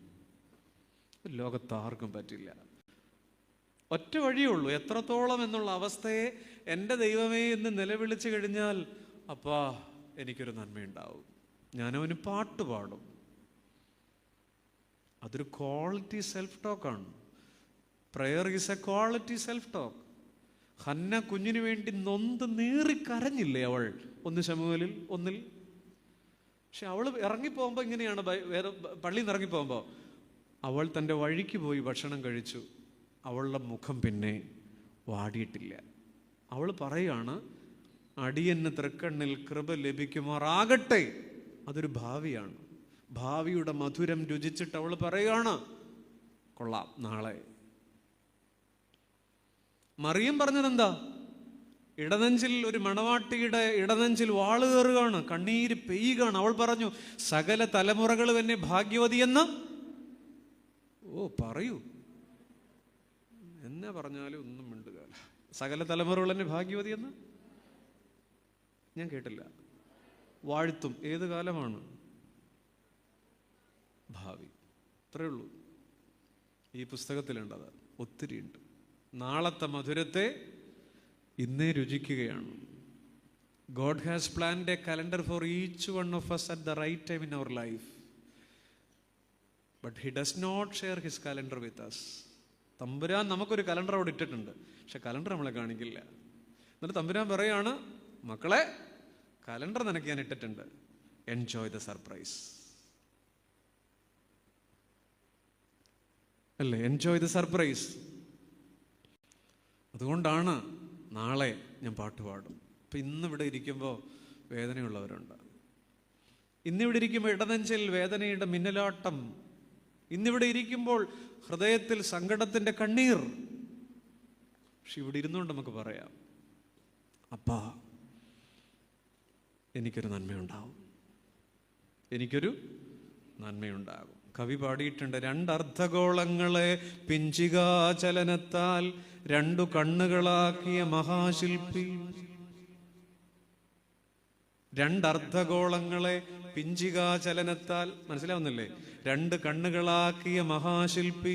ലോകത്താർക്കും പറ്റില്ല. ഒറ്റ വഴിയേ ഉള്ളൂ. എത്രത്തോളം എന്നുള്ള അവസ്ഥയെ എൻ്റെ ദൈവമേ എന്ന് നിലവിളിച്ചു കഴിഞ്ഞാൽ, അപ്പാ എനിക്കൊരു നന്മയുണ്ടാവും, ഞാനവന് പാട്ടുപാടും. അതൊരു ക്വാളിറ്റി സെൽഫ് ടോക്കാണ്. Prayer is a quality self talk. Hannah കുഞ്ഞിന് വേണ്ടി നൊന്ത് നീറിക്കരഞ്ഞില്ലേ അവൾ 1 ശമൂവേലിൽ 1-ൽ? പക്ഷെ അവൾ ഇറങ്ങിപ്പോകുമ്പോൾ ഇങ്ങനെയാണ്, പള്ളിയിൽ നിന്ന് ഇറങ്ങിപ്പോകുമ്പോൾ അവൾ തൻ്റെ വഴിക്ക് പോയി ഭക്ഷണം കഴിച്ചു. അവളുടെ മുഖം പിന്നെ വാടിയിട്ടില്ല. അവൾ പറയാണ്, അടിയന് തൃക്കണ്ണിൽ കൃപ ലഭിക്കുമാറാകട്ടെ. അതൊരു ഭാവിയാണ്. ഭാവിയുടെ മധുരം രുചിച്ചിട്ട് അവൾ പറയുകയാണ്, കൊള്ളാം നാളെ. മറിയം പറഞ്ഞതെന്താ? ഇടനെഞ്ചിൽ ഒരു മണവാട്ടിയുടെ ഇടനെഞ്ചിൽ വാള് കയറുകയാണ്, കണ്ണീര് പെയ്യുകയാണ്. അവൾ പറഞ്ഞു, സകല തലമുറകളും എന്നെ ഭാഗ്യവതിയെന്ന്. ഓ പറയൂ, എന്നെ പറഞ്ഞാലും ഒന്നും മിണ്ടുക. സകല തലമുറകൾ എന്നെ ഭാഗ്യവതിയെന്ന് ഞാൻ കേട്ടില്ല. വാഴ്ത്തും. ഏത് കാലമാണ്? ഭാവി. അത്രയേ ഉള്ളൂ. ഈ പുസ്തകത്തിലുണ്ടത് ഒത്തിരി ഉണ്ട്. നാളത്തെ മധുരത്തെ ഇന്നേ രുചിക്കുകയാണ്. God has planned a calendar for each one of us at the right time in our life. But he does not share his calendar with us. തമ്പുരാൻ നമുക്കൊരു കലണ്ടർ അവിടെ ഇട്ടിട്ടുണ്ട്, പക്ഷെ കലണ്ടർ നമ്മളെ കാണിക്കില്ല. എന്നിട്ട് തമ്പുരാൻ പറയാണ്, മക്കളെ കലണ്ടർ നിനക്ക് ഞാൻ ഇട്ടിട്ടുണ്ട്, എൻജോയ് ദ സർപ്രൈസ്. അല്ലേ? Enjoy the surprise. അതുകൊണ്ടാണ് നാളെ ഞാൻ പാട്ടുപാടും. ഇപ്പം ഇന്നിവിടെ ഇരിക്കുമ്പോൾ വേദനയുള്ളവരുണ്ട്. ഇന്നിവിടെ ഇരിക്കുമ്പോൾ ഇടനെഞ്ചിൽ വേദനയുടെ മിന്നലാട്ടം. ഇന്നിവിടെ ഇരിക്കുമ്പോൾ ഹൃദയത്തിൽ സങ്കടത്തിൻ്റെ കണ്ണീർ. പക്ഷെ ഇവിടെ ഇരുന്നുകൊണ്ട് നമുക്ക് പറയാം, അപ്പാ എനിക്കൊരു നന്മയുണ്ടാവും, എനിക്കൊരു നന്മയുണ്ടാകും. കവി പാടിയിട്ടുണ്ട്, 2 അർദ്ധഗോളങ്ങളെ പിഞ്ചികാചലനത്താൽ 2 കണ്ണുകളാക്കിയ മഹാശില്പി. 2 അർദ്ധഗോളങ്ങളെ പിഞ്ചികാചലനത്താൽ, മനസ്സിലാവുന്നില്ലേ? 2 കണ്ണുകളാക്കിയ മഹാശില്പി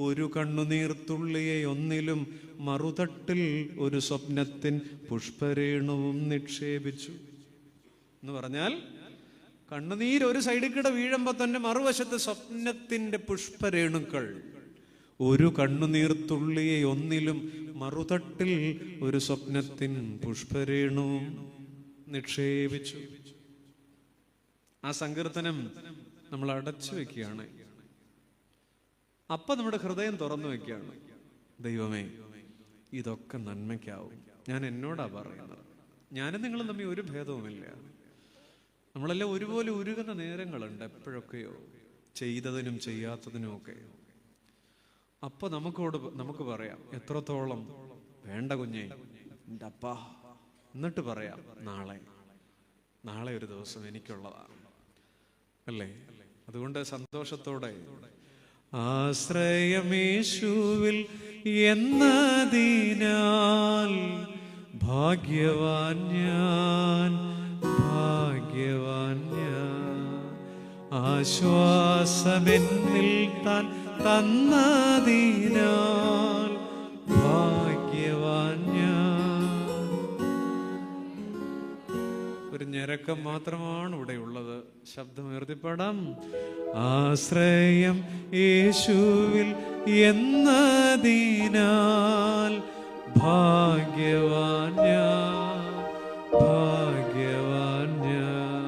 ഒരു കണ്ണുനീർത്തുള്ളിയെ ഒന്നിലും മറുതട്ടിൽ ഒരു സ്വപ്നത്തിൻ പുഷ്പരേണുവും നിക്ഷേപിച്ചു എന്ന് പറഞ്ഞാൽ, കണ്ണുനീർ ഒരു സൈഡിൽ കൂടെ വീഴുമ്പോൾ തന്നെ മറുവശത്ത് സ്വപ്നത്തിന്റെ പുഷ്പരേണുക്കൾ. ഒരു കണ്ണുനീർത്തുള്ളിയെ ഒന്നിലും മറുതട്ടിൽ ഒരു സ്വപ്നത്തിൻ പുഷ്പരേണുവും നിക്ഷേപിച്ചു. ആ സങ്കീർത്തനം നമ്മൾ അടച്ചു വെക്കുകയാണ്. അപ്പം നമ്മുടെ ഹൃദയം തുറന്നു വെക്കുകയാണ്, ദൈവമേ ഇതൊക്കെ നന്മയ്ക്കാവും. ഞാൻ എന്നോടാ പറയുന്നത്. ഞാനും നിങ്ങളും തമ്മിൽ ഒരു ഭേദവുമില്ല. നമ്മളെല്ലാം ഒരുപോലെ ഉരുകുന്ന നേരങ്ങളുണ്ട് എപ്പോഴൊക്കെയോ. ചെയ്തതിനും ചെയ്യാത്തതിനുമൊക്കെ. അപ്പോൾ നമുക്ക് പറയാം, എത്രത്തോളം വേണ്ട കുഞ്ഞേ എൻ്റെ അപ്പ, എന്നിട്ട് പറയാം നാളെ ഒരു ദിവസം എനിക്കുള്ളതാണ്, അല്ലേ? അതുകൊണ്ട് സന്തോഷത്തോടെ ആശ്രയമേശുവിൽ എന്നതിനാൽ ഭാഗ്യവാൻ ഞാൻ, ഭാഗ്യവാൻ ഞാൻ. ആശ്വാസമെന്നിൽ താൻ തന്നതിനാൽ ഭാഗ്യവാൻ ഞാൻ. ഒരു ഞരക്കം മാത്രമാണ് ഇവിടെ ഉള്ളത്. ശബ്ദമുയർത്തിപ്പാടാം. ആശ്രയം യേശുവിൽ എന്നതിനാൽ ഭാഗ്യവാൻ ഞാൻ, ഭാഗ്യവാൻ ഞാൻ.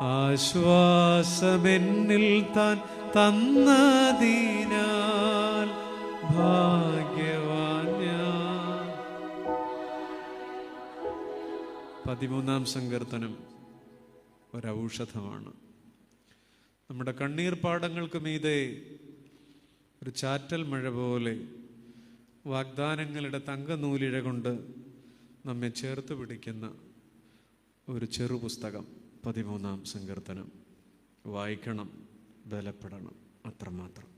ആശ്വാസമെന്നിൽ താൻ തന്നതിനാൽ ഭാഗ്യവാൻ ഞാൻ. 13-ാം സങ്കീർത്തനം ഒരൗഷധമാണ്. നമ്മുടെ കണ്ണീർ പാടങ്ങൾക്ക് മീതെ ഒരു ചാറ്റൽ മഴ പോലെ വാഗ്ദാനങ്ങളുടെ തങ്കനൂലിഴ കൊണ്ട് നമ്മെ ചേർത്ത് പിടിക്കുന്ന ഒരു ചെറു പുസ്തകം 13-ാം സങ്കീർത്തനം. വായിക്കണം, ബലപ്പെടണം, അത്രമാത്രം.